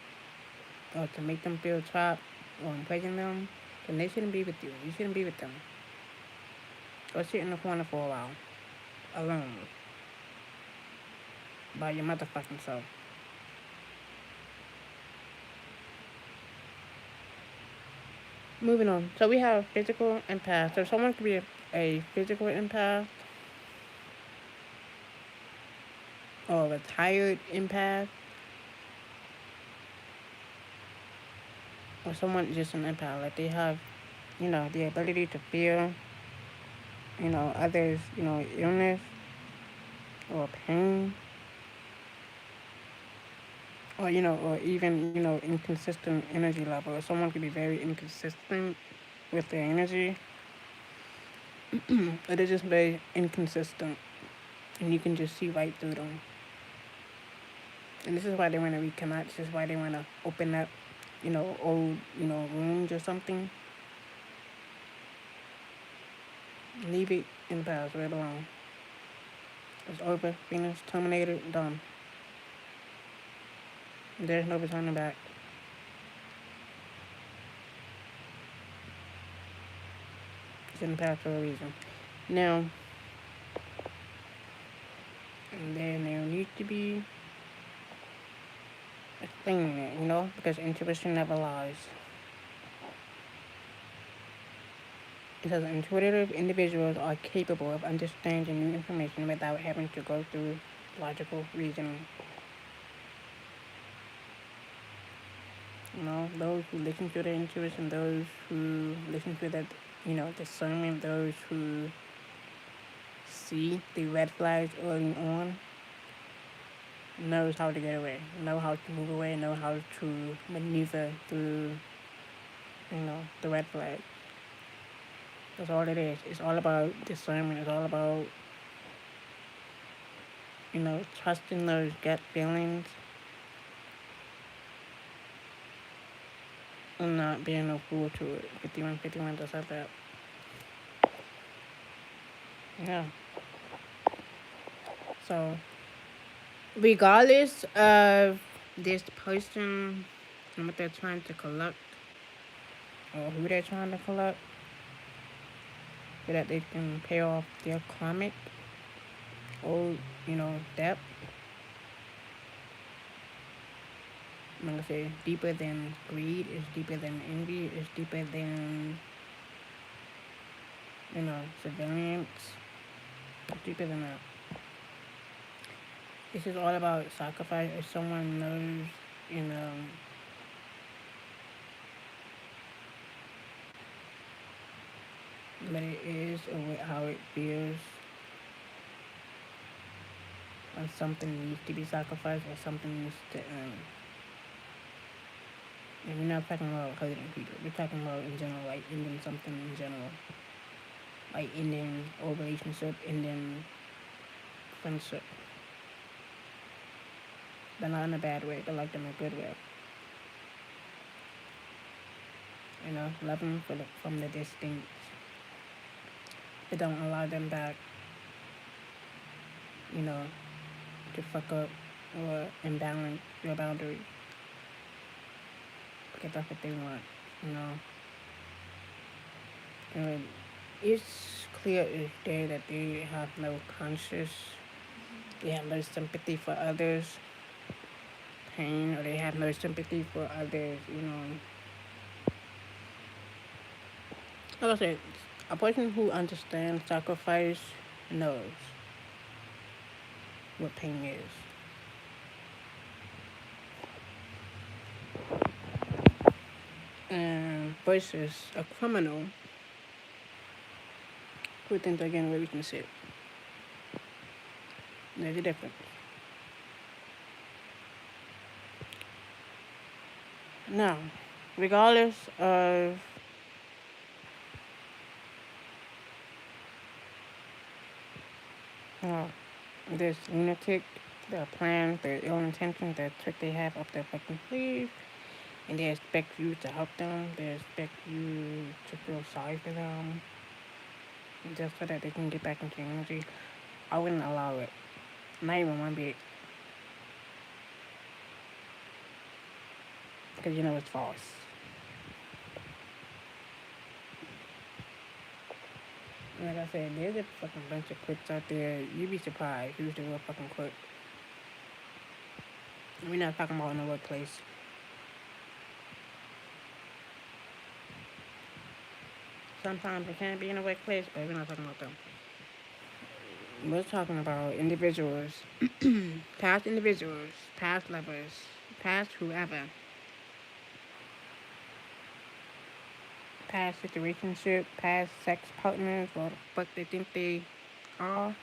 or to make them feel trapped, or imprison them, then they shouldn't be with you. You shouldn't be with them. Go sit in the corner for a while. Alone. By your motherfucking self. Moving on. So we have physical empath. So someone could be a physical empath, or a retired empath, or someone just an empath, like they have, the ability to feel, others, illness or pain, or or even inconsistent energy level. Someone could be very inconsistent with their energy, or they're just very inconsistent, and you can just see right through them. And this is why they want to reconnect. This is why they want to open up, old, rooms or something. Leave it in the past, where it belongs. It's over, finished, terminated, done. There's no returning back. It's in the past for a reason. Now, there needs to be explaining it, because intuition never lies. It says intuitive individuals are capable of understanding new information without having to go through logical reasoning. Those who listen to their intuition, those who listen to that, discernment, those who see the red flags early on, knows how to get away, know how to move away, know how to maneuver through, the red flag. That's all it is. It's all about discernment. It's all about, trusting those gut feelings and not being a fool to it. 5151 just said that. Yeah. So, regardless of this person and what they're trying to collect, or who they're trying to collect, so that they can pay off their karmic old, debt. I'm gonna say deeper than greed, is deeper than envy, is deeper than, surveillance. It's deeper than that. This is all about sacrifice. If someone knows, what it is or how it feels, when something needs to be sacrificed or something needs to and we're not talking about hurting people. We're talking about in general, like ending something in general. Like ending a relationship, ending friendship. But not in a bad way, but like in a good way. Love them from the distance. But don't allow them back, to fuck up or imbalance your boundaries. Because that's what they want, And it's clear as day that they have no conscience, they have no sympathy for others' pain, or they have no sympathy for others, Like I said, a person who understands sacrifice knows what pain is. And versus a criminal who thinks they're getting away with shit. There's a difference. Now, regardless of this lunatic, their plans, their ill intentions, their trick they have up their fucking sleeve, and they expect you to help them, they expect you to feel sorry for them, just so that they can get back into your energy, I wouldn't allow it. Not even one bit. Because it's false. Like I said, there's a fucking bunch of crooks out there. You'd be surprised who's the real fucking crook. We're not talking about in the workplace. Sometimes it can be in the workplace, but we're not talking about them. We're talking about individuals, past individuals, past lovers, past whoever, past situationship, past sex partners, or the fuck they think they are,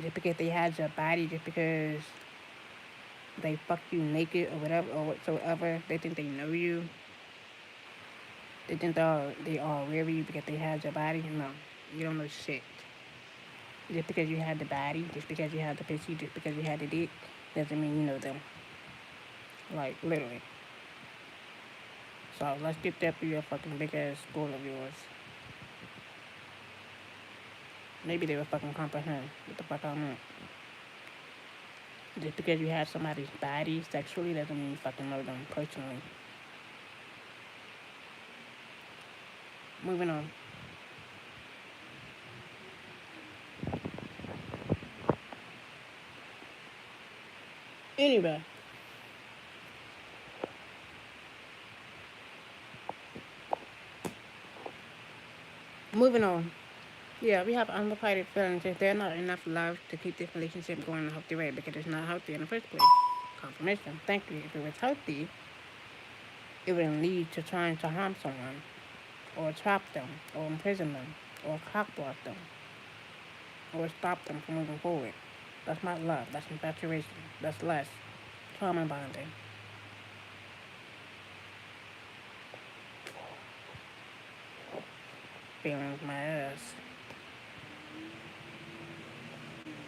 just because they had your body, just because they fuck you naked or whatever or whatsoever, they think they know you. They think they are aware of you because they had your body. No, you don't know shit. Just because you had the body, just because you had the pussy, just because you had the dick, doesn't mean you know them. Like literally. So let's get that through your fucking big ass school of yours. Maybe they will fucking comprehend what the fuck I meant. Just because you have somebody's body sexually doesn't mean you fucking know them personally. Moving on. Anyway, moving on. Yeah, we have unrequited feelings if they're not enough love to keep this relationship going in a healthy way because it's not healthy in the first place. Confirmation. Thank you. If it was healthy, it wouldn't lead to trying to harm someone, or trap them, or imprison them, or cockblock them, or stop them from moving forward. That's not love. That's infatuation. That's less trauma bonding. Feelings my ass.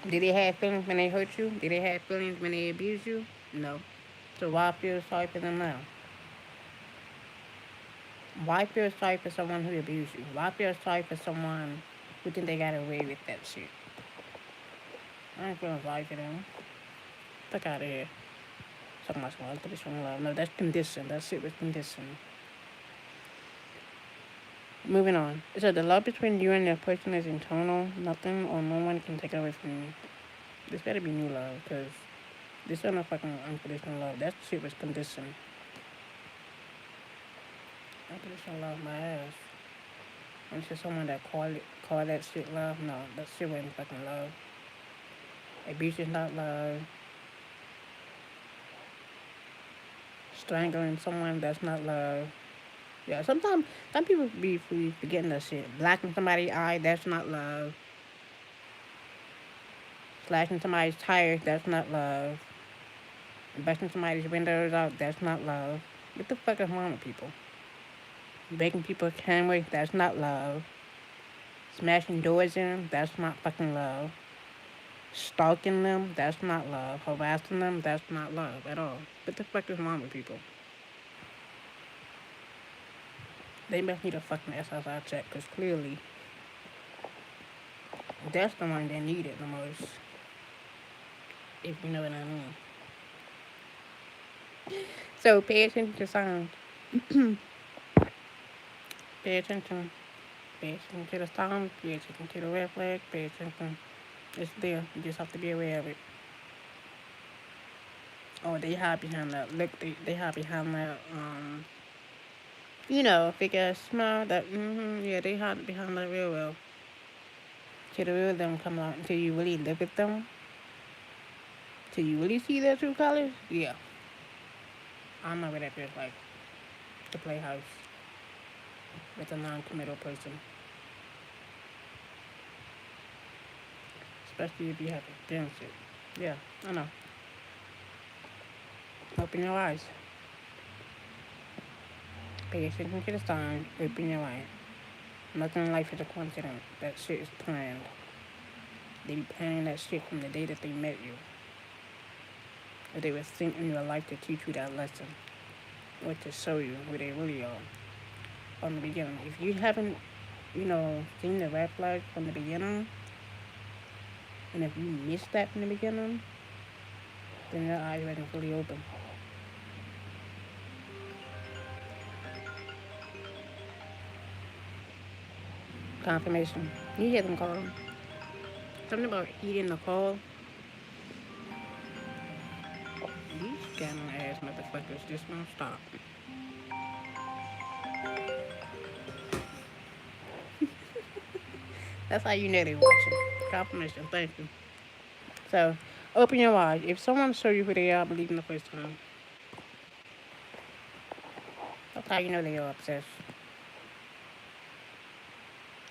Did they have feelings when they hurt you? Did they have feelings when they abused you? No. So why feel sorry for them now? Why feel sorry for someone who abused you? Why feel sorry for someone who think they got away with that shit? I ain't feeling sorry for them. Fuck out of here. Talking about some unconditional love. No, that's conditioned. That shit was conditioned. Moving on. It said the love between you and the person is internal. Nothing or no one can take it away from you. This better be new love, because this ain't no fucking unconditional love. That shit was conditioned. Unconditional love my ass. And to someone that call that shit love, no, that shit wasn't fucking love. Abuse is not love. Strangling someone, that's not love. Yeah, sometimes some people be forgetting that shit. Blacking somebody's eye, that's not love. Slashing somebody's tires, that's not love. Busting somebody's windows out, that's not love. What the fuck is wrong with people? Breaking people's cameras, that's not love. Smashing doors in, that's not fucking love. Stalking them, that's not love. Harassing them, that's not love at all. What the fuck is wrong with people? They must need a fucking SSI check, because clearly that's the one that need it the most. If you know what I mean. So pay attention to signs. Pay attention. Pay attention to the signs. Pay attention to the red flag. Pay attention. It's there. You just have to be aware of it. Oh, they hide behind that. Look, they hide behind that. Big ass smile. That yeah, they hide behind that real well. Till the real them come out. Until you really look at them. Till you really see their true colors. Yeah. I don't know what that feels like. To play house with a non-committal person. Especially if you have experienced it. Yeah, I know. Open your eyes. Pay attention to the sign. Open your eyes. Nothing in life is a coincidence. That shit is planned. They be planning that shit from the day that they met you. Or they were sent in your life to teach you that lesson. Or to show you who they really are. From the beginning. If you haven't, seen the red flag from the beginning, and if you missed that from the beginning, then your eyes wasn't fully open. Confirmation. You hear them call. Something about eating the call. These scamming ass motherfuckers just won't stop. That's how you know they watching. Confirmation. Thank you. So, open your eyes. If someone show you who they are, believe them the first time. How you know they are obsessed?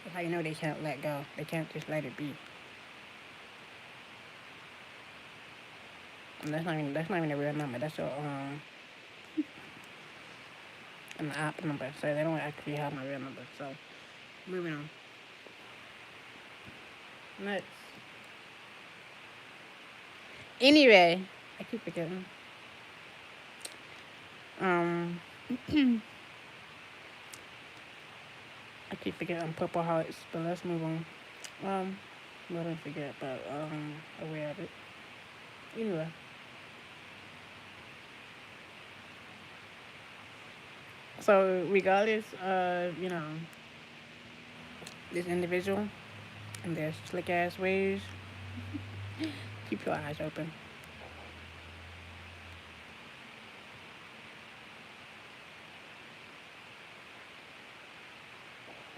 That's how you know they can't let go. They can't just let it be. And that's not even a real number. That's your an app number. So they don't actually have my real number. So moving on. Next. Anyway, I keep forgetting. Um, I keep forgetting Purple Hearts, but let's move on. Um, let me forget, but aware of it. Anyway, so regardless of this individual and their slick ass ways, keep your eyes open.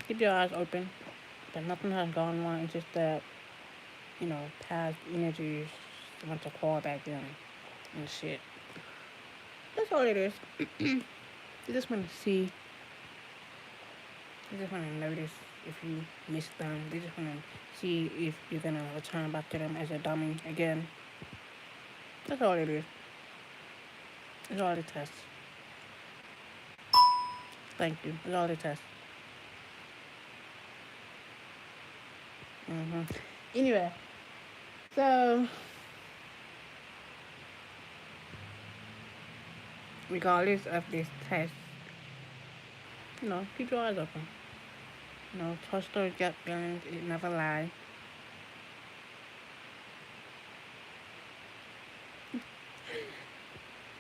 Keep your eyes open. But nothing has gone wrong. It's just that past energies want to call back in and shit. That's all it is. You just want to see. You just want to notice if you miss them. They just want to see if you're gonna return back to them as a dummy again. That's all it is. It's all it tests. Thank you. It's all it tests. Anyway, so regardless of this test, keep your eyes open. Trust those gut feelings. It never lie.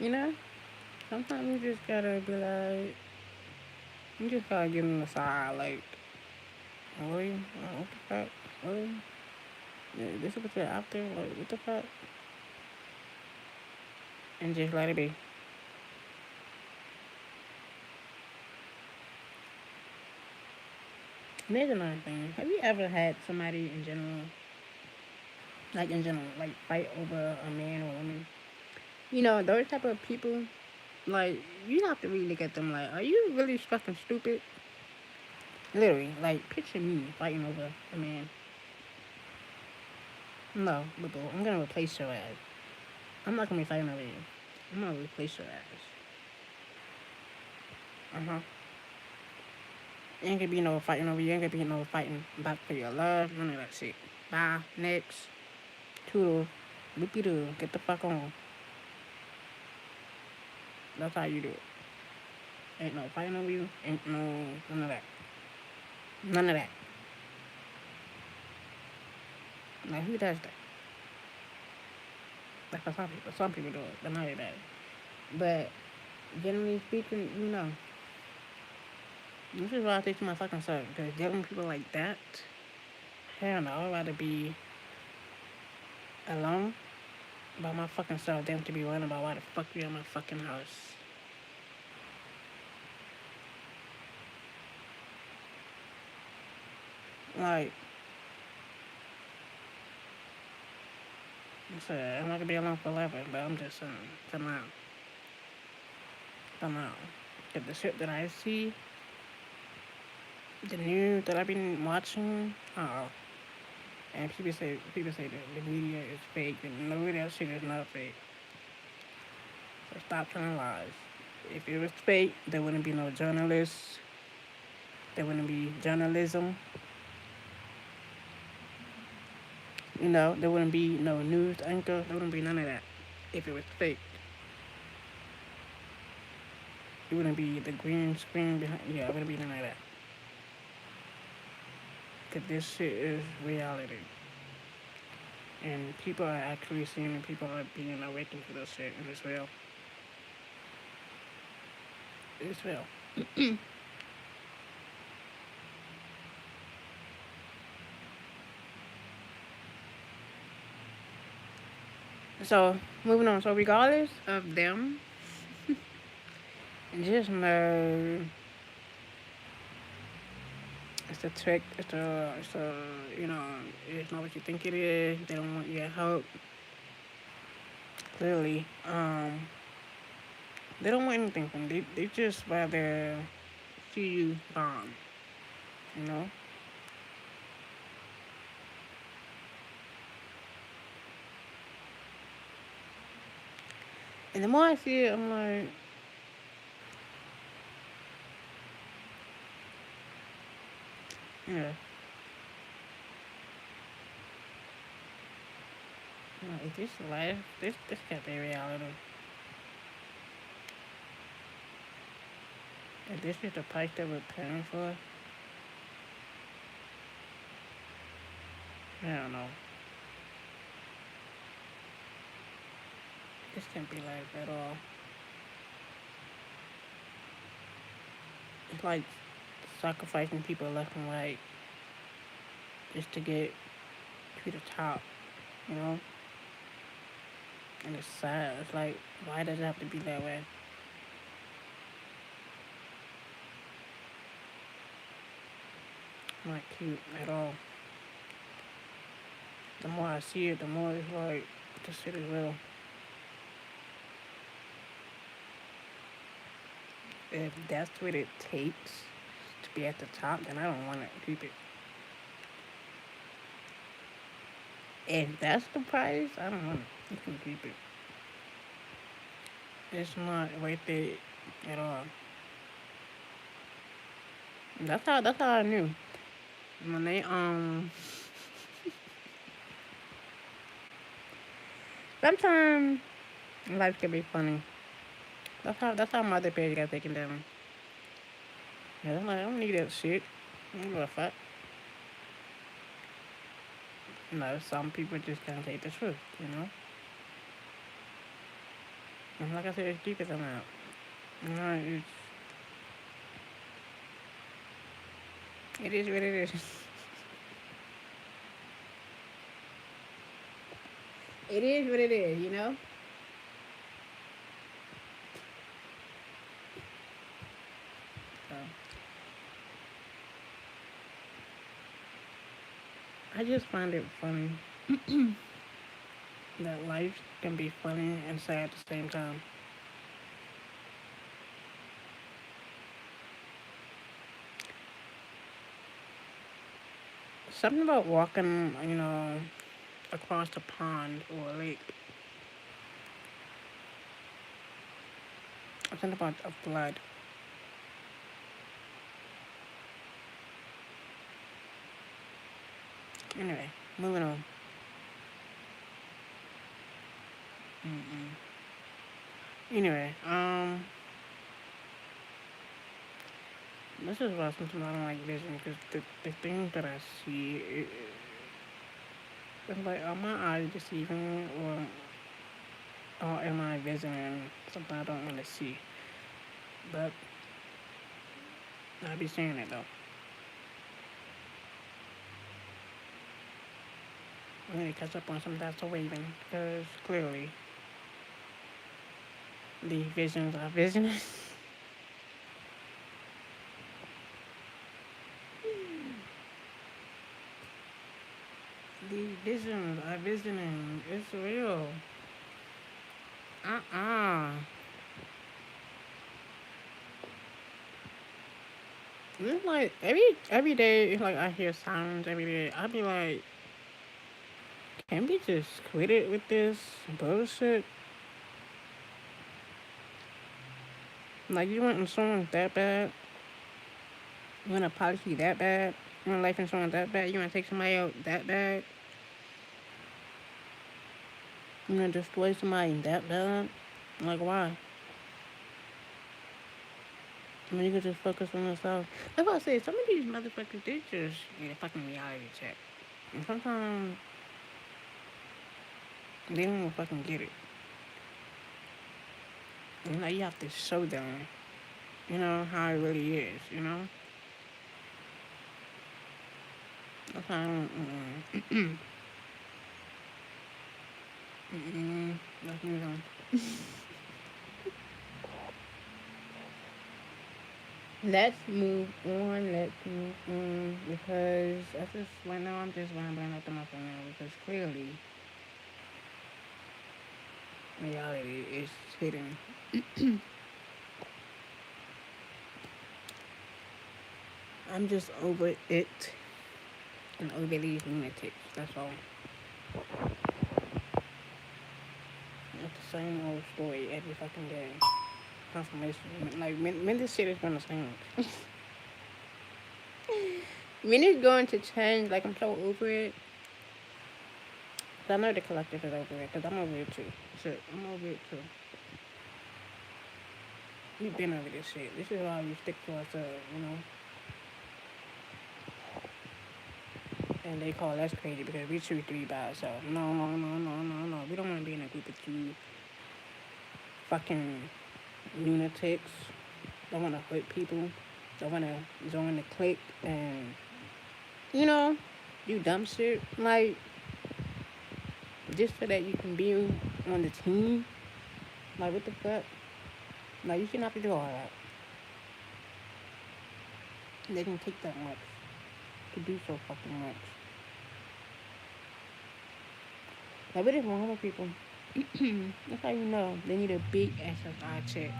You know, sometimes you just gotta be like, you just gotta give them a side, like, really? What the fuck? Really? Yeah, this is what you're after? Like, what the fuck? And just let it be. And there's another thing. Have you ever had somebody like fight over a man or woman? Those type of people, like, you have to really look at them like, are you really fucking stupid? Literally, like, picture me fighting over a man. No, boo, I'm gonna replace your ass. I'm not gonna be fighting over you. I'm gonna replace your ass. Uh-huh. Ain't gonna be no fighting over you. Ain't gonna be no fighting back for your love. None of that shit. Bye. Next. Toodle. Loopy doo. Get the fuck on. That's how you do it. Ain't no fighting over you. Ain't no none of that. None of that. Like, who does that? That's for some people. Some people do it, but not everybody. But generally speaking, this is why I think to my fucking self. Because dealing with people like that, hell no, I'd rather be alone by my fucking self than to be worrying about why the fuck you in my fucking house. Like, I said, I'm not gonna be alone forever, but I'm just saying, for now. For now. If the shit that I see, the news that I've been watching, and people say that the media is fake, and no, that shit is not fake. So stop telling lies. If it was fake, there wouldn't be no journalists. There wouldn't be journalism. There wouldn't be no news anchor. There wouldn't be none of that if it was fake. It wouldn't be the green screen behind. Yeah, it wouldn't be none of that. Because this shit is reality. And people are actually seeing it. People are being awakened to this shit. And it's real. It's real. So, moving on. So, regardless of them, just know it's a trick. It's not what you think it is. They don't want your help. Clearly, They don't want anything from you. They just rather see you bomb, you know? And the more I see it, I'm like, yeah, is this life? This can't be reality. If this is the price that we're paying for, I don't know. This can't be life at all. It's like sacrificing people left and right just to get to the top, you know? And it's sad. It's like, why does it have to be that way? Not cute at all. The more I see it, the more it's like, this shit is real. If that's what it takes to be at the top, then I don't want to keep it. If that's the price, I don't want it. You can keep it. It's not worth it at all. That's how I knew. When they sometimes life can be funny. That's how my other page got taken down. Yeah, I'm like, I don't need that shit. I don't give a fuck. Some people just can't take the truth, you know? And like I said, it's deep as I'm out. It is what it is. It is what it is, you know? So, I just find it funny that life can be funny and sad at the same time. Something about walking, across a pond or a lake. Something about a flood. Anyway, moving on. Mm-mm. Anyway, this is about something I don't like vision because the things that I see, it's like, are my eyes deceiving me or am I visioning something I don't want to see? But I'll be saying it though. I need to catch up on some that's a waving because clearly the visions are visioning. The visions are visioning. It's real. Uh-uh. It's like every day, it's like I hear sounds every day. I be like, can we just quit it with this bullshit? Like you want insurance that bad? You want a policy that bad? You want life insurance that bad? You want to take somebody out that bad? You want to destroy somebody that bad? Like why? I mean, you could just focus on yourself. That's what I say. Some of these motherfuckers, they just need a fucking reality check. And sometimes they don't even fucking get it. You have to show them, how it really is, That's why I don't, let's move on. Let's move on, because right now I'm just rambling at the mouth right now, because clearly reality is hidden. I'm just over it and over these lunatics. That's all. It's the same old story every fucking day. Confirmation. Like, when this shit is gonna change. When it's going to change, like, I'm so over it. I know the collective is over it, because I'm over it too. Shit, I'm over it too. We've been over this shit. This is why we stick to ourselves, you know? And they call us crazy because we choose to be by ourselves. No, no, no, no, no, no. We don't want to be in a group with you fucking lunatics. Don't want to hurt people. Don't want to join the clique and, you know, do dumb shit. Like, just so that you can be on the team. Like, what the fuck? Like, you shouldn't have to do all that. They can take that much to do so fucking much. Like, what is wrong with people? That's how you know they need a big SSI check.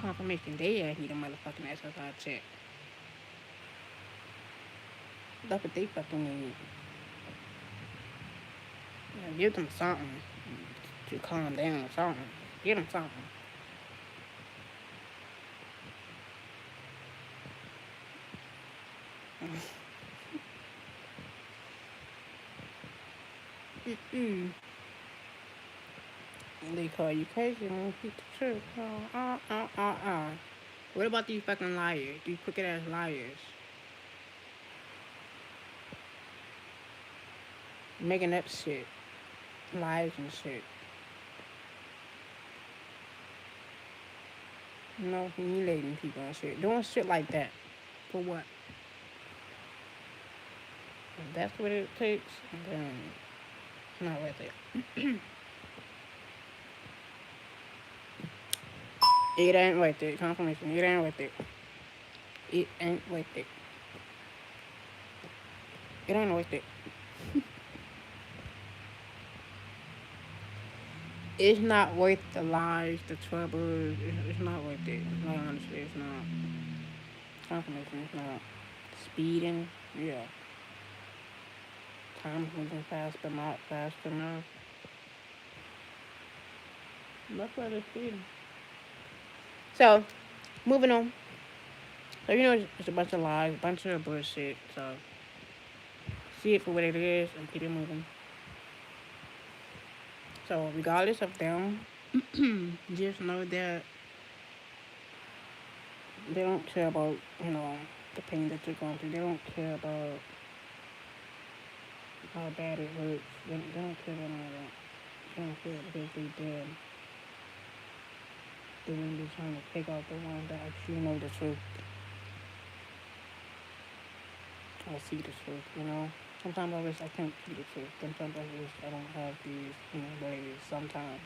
Confirmation they need a motherfucking SSI check. That's what they fucking need. Give them something to calm down, something. Give them something. They call you crazy when you speak the truth. What about these fucking liars? These crooked ass liars. Making up shit. Lies and shit. You know, humiliating people and shit. Doing shit like that. For what? If that's what it takes, then it's not worth it. It ain't worth it. Confirmation. It ain't worth it. It ain't worth it. It ain't worth it. It's not worth the lies, the trouble. It's not worth it. Like, honestly, it's not. Confirmation, it's not. Speeding, yeah. Time's moving fast, but not fast enough. That's why they're speeding. So, moving on. So, you know, it's a bunch of lies, a bunch of bullshit. So, see it for what it is and keep it moving. So, regardless of them, just know that they don't care about, you know, the pain that you're going through. They don't care about how bad it hurts. They don't care about all that. They don't care because they did. They're going to be trying to take out the ones that actually know the truth. Or see the truth, you know? Sometimes I wish I can't see the truth. Sometimes I wish I don't have these, you know, abilities. Sometimes.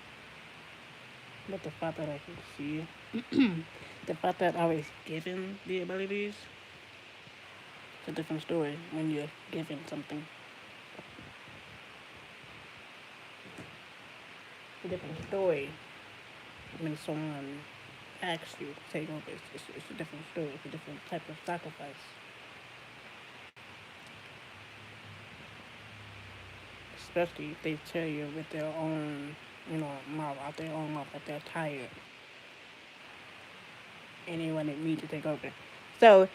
But the fact that I can see it, the fact that I was given the abilities, it's a different story when you're given something. It's a different story when someone asks you to take over. It's a different story. It's a different type of sacrifice. Especially if they tell you with their own, you know, mouth, out their own mouth, that they're tired and they wanted me to take over. So,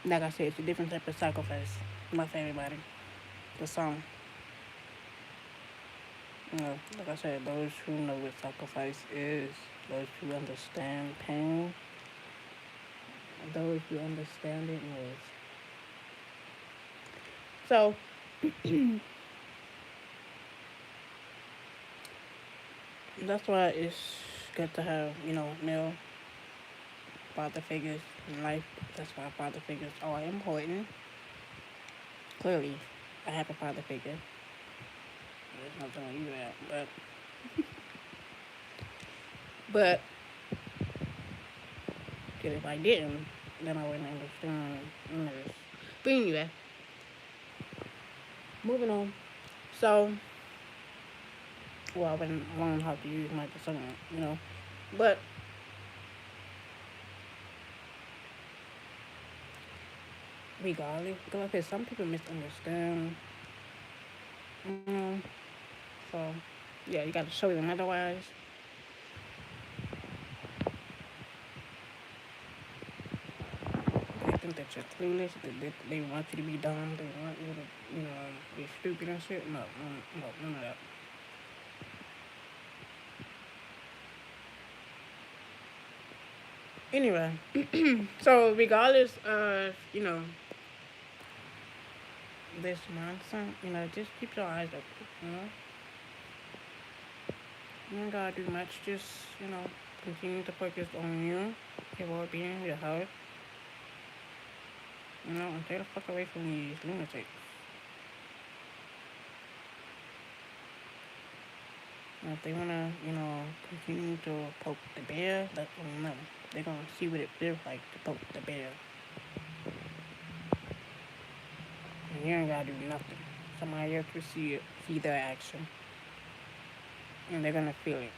like I said, it's a different type of sacrifice. Not for everybody. For some, you know, like I said, those who know what sacrifice is, those who understand pain, those who understand it knows. So, that's why it's good to have, you know, male father figures in life. That's why father figures are important. Clearly, I have a father figure. There's nothing wrong with that, but because if I didn't, then I wouldn't understand this. But anyway, moving on. So, well, I wouldn't learn how to use my discernment, you know. But regardless. Because some people misunderstand, you know. So, yeah, you got to show them otherwise. They think that you're clueless. They want you to be dumb. They want you to, be stupid and shit. No, no, none of that. Anyway, so regardless of, this nonsense, just keep your eyes open, You don't gotta do much. Just, continue to focus on you, your well-being, your health, and stay the fuck away from these lunatics. And if they wanna, continue to poke the bear, let them know. They're gonna see what it feels like to poke the bear. And you ain't gotta do nothing. Somebody else will see it, see their action, and they're gonna feel it.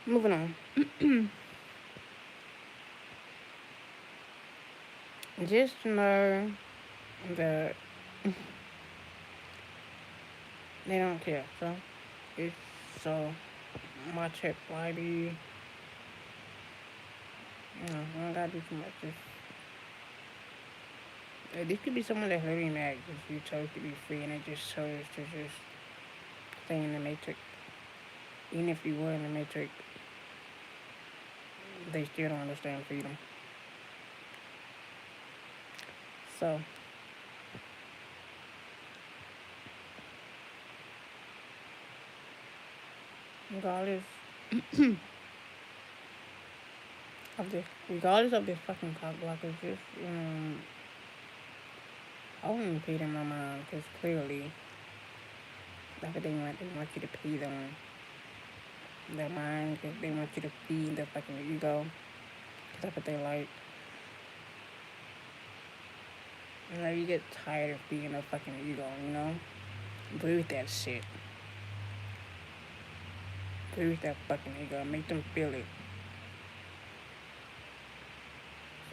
Moving on. Just know that they don't care. It's so watch it, flighty. I don't gotta do too much. This could be someone that's really mad because you chose to be free and it just chose to just stay in the matrix. Even if you were in the matrix, they still don't understand freedom. So, regardless regardless of this fucking cock blockers, just, I wouldn't pay them no mind because clearly that's what they want. They want you to pay them their mind because they want you to feed their fucking ego. Because that's what they like. You get tired of being a fucking ego. Breathe that shit. Breathe that fucking ego. Make them feel it.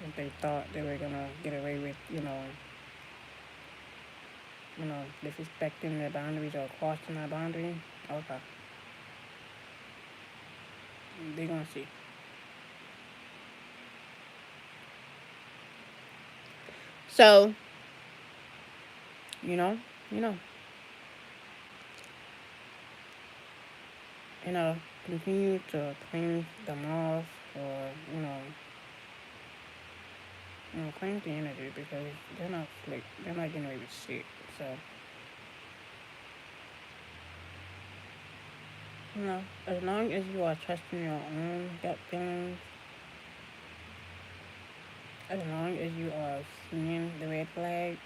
If they thought they were gonna get away with, disrespecting their boundaries or crossing their boundary, okay. They're gonna see. So, you know, you know, continue to cleanse them off or, cleanse the energy because they're not slick. They're not getting away with shit. So, as long as you are trusting your own gut feelings, as long as you are seeing the red flag,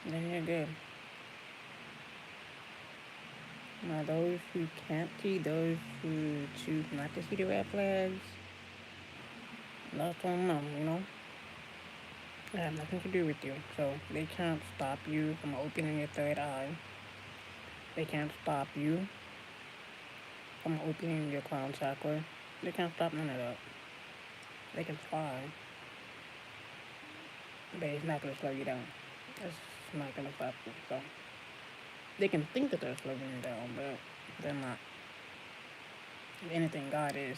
then you're good. Now, those who can't see, those who choose not to see the red flags, that's on them, It has nothing to do with you. So, they can't stop you from opening your third eye. They can't stop you from opening your crown chakra. They can't stop none of that. They can fly, but it's not going to slow you down. It's not going to stop you. So, they can think that they're slowing you down, but they're not. If anything, God is.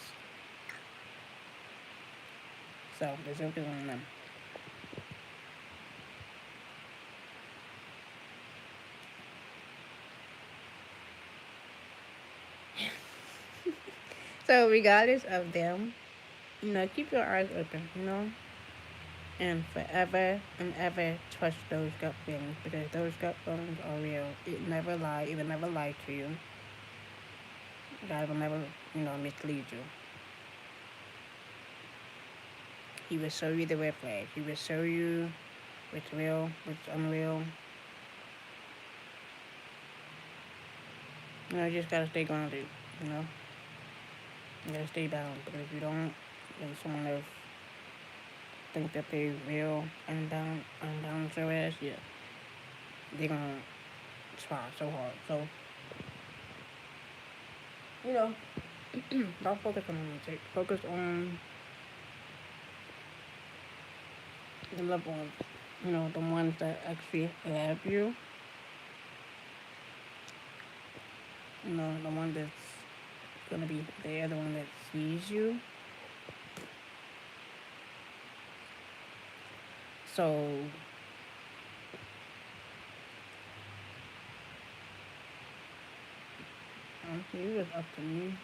So, the joke is on them. So, regardless of them, keep your eyes open, and forever and ever trust those gut feelings because those gut feelings are real. It never lie. It will never lie to you. God will never, mislead you. He will show you the red flag. He will show you what's real, what's unreal. You just gotta stay grounded, You gotta stay balanced because if you don't, then someone else think that they will and down your ass, yeah, they're gonna try so hard. So, you know, don't focus on music. Focus on the loved ones. You know, the ones that actually love you. You know, the one that's gonna be there, the one that sees you. So, honestly, it's up to me.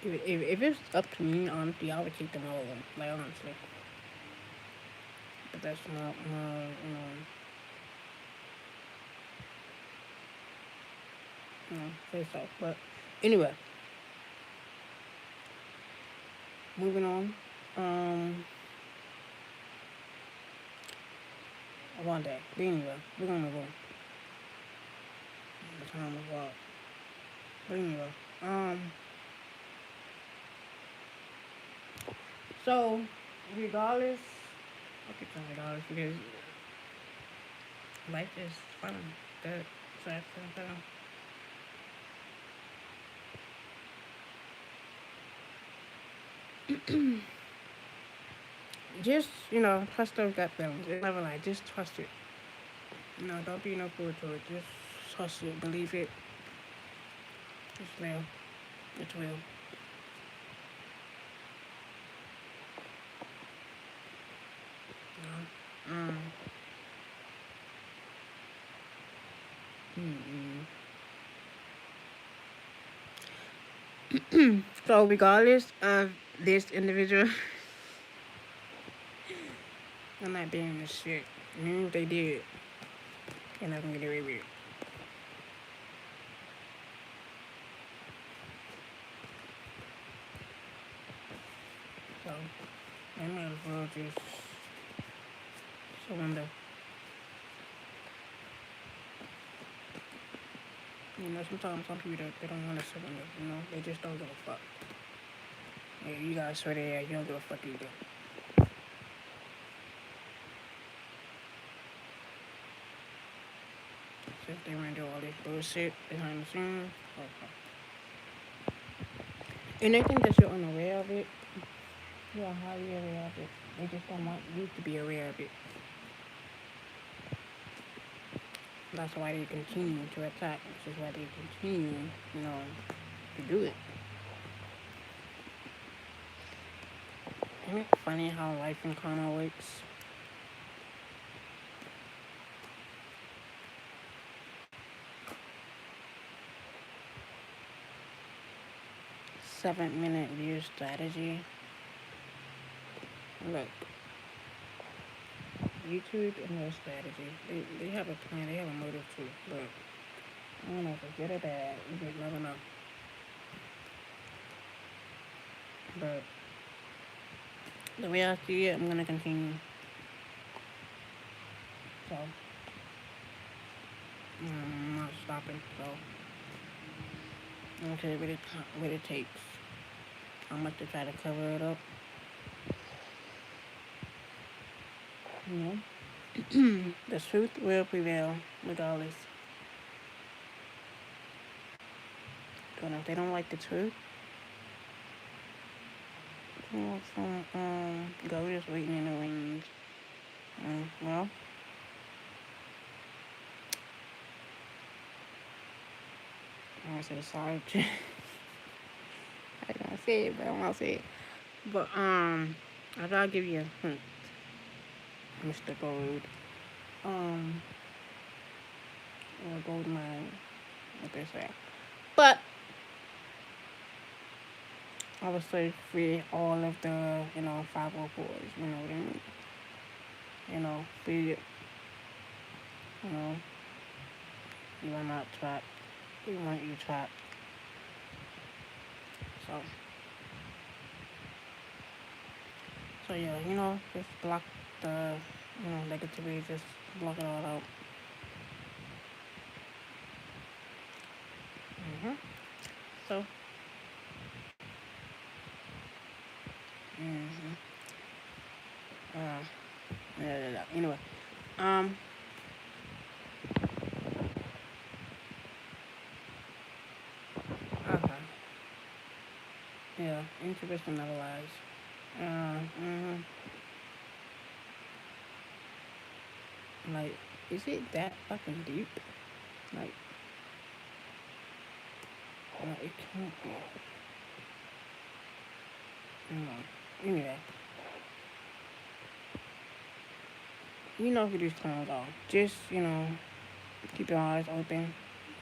If it's up to me, honestly, I would take them all of them. Like, honestly. But that's not my, say so. But anyway, moving on. Um, one day. But anyway, we're gonna move on. The time is up. But anyway, so regardless, I keep saying regardless because life is fun. That so that's just trust those gut feelings. It's never like just trust it. Don't be no fool to it. Just trust it, believe it. It's real. It's real. You know? So regardless of this individual, I'm not being this shit. They did. They're not gonna get away with it. So I might as well just surrender. Sometimes some people they don't want to surrender. They just don't give a fuck. Yeah, you guys swear they you don't give a fuck either. Since they want to do all this bullshit behind the scenes, okay. And they think that you're unaware of it. You are highly aware of it. They just don't want you to be aware of it. That's why they continue to attack. Which is why they continue, to do it. Isn't it funny how life in karma works? Seven-minute view strategy. Look, YouTube and their strategy. They have a plan. They have a motive too. But I don't know if it's good or bad. You just never know. But the way I see it, I'm gonna continue. So I'm not stopping. So I'm okay with what it takes. I'm going to try to cover it up. The truth will prevail regardless. But if they don't like the truth, go just waiting in the wings. Well, I'm gonna say sorry. I don't say it, but I won't say it. But I gotta give you a hint, Mr. Gold. Or gold mine, what they say. But I would say free all of the 504s. You know what I mean? Free. You know, you are not trapped. We want you trapped. So yeah, just block the, negativity, just block it all out. So, wisdom never lies. Uh, mm, like, is it that fucking deep? Like, no, it can't be. Anyway, you know who these clowns are. Just, keep your eyes open.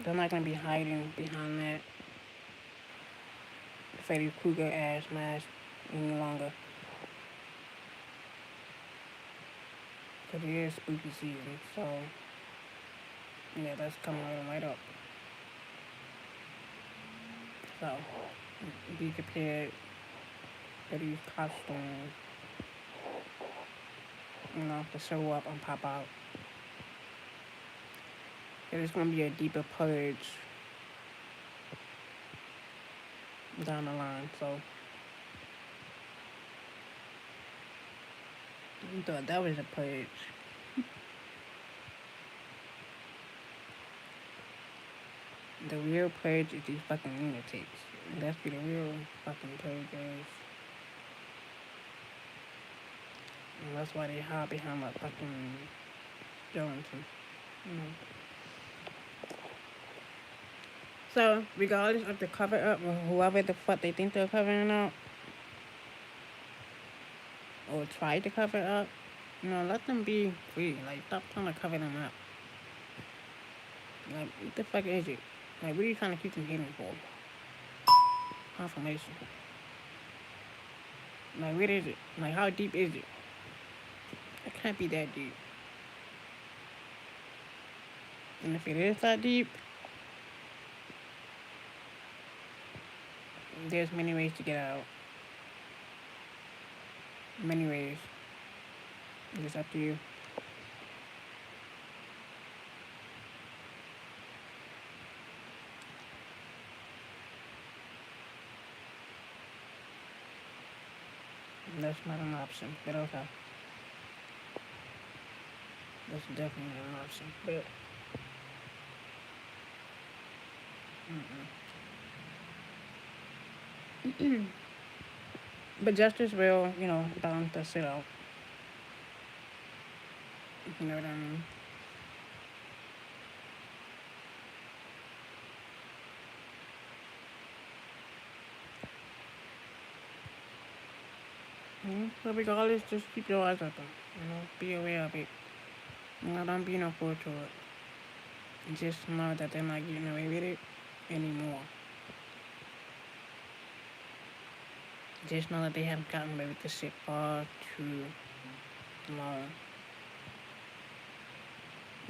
They're not gonna be hiding behind that Freddy Krueger ass mask any longer. Because it is spooky season, so yeah, that's coming right up. So be prepared for these costumes, to show up and pop out. It's gonna be a deeper purge down the line, so you thought that was a purge. The real purge is these fucking lunatics. That's what the real fucking purge is. And that's why they hide behind that fucking skeleton. So, regardless of the cover up or whoever the fuck they think they're covering up, or try to cover up, let them be free. Like, stop trying to cover them up. Like, what the fuck is it? Like, what are you trying to keep them hidden for? Confirmation. Like, what is it? Like, how deep is it? It can't be that deep. And if it is that deep, there's many ways to get out. Many ways. It's up to you. That's not an option, but okay. That's definitely not an option, but but justice will, balance that shit out. You know what I mean? But regardless, just keep your eyes open. Be aware of it. Don't be no fool to it. Just know that they're not getting away with it anymore. Just know that they have gotten away with this shit far too long.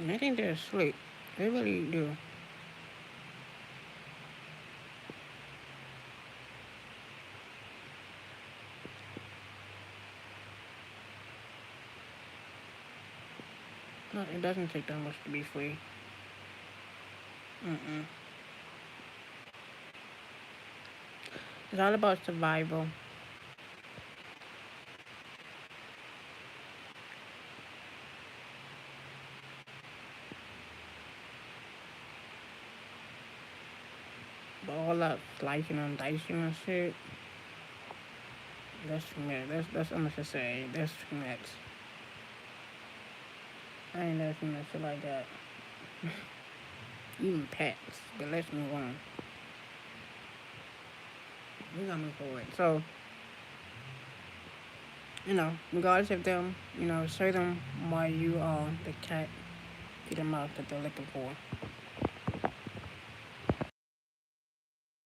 And I think they're asleep. They really do. No, it doesn't take that much to be free. It's all about survival. But all that slicing and dicing and shit, that's too much. That's unnecessary. That's too much. I ain't never seen that shit like that. Even pets. But let's move on. We're gonna move forward. So, regardless of them, show them why you are the cat to the mouth that they're looking for.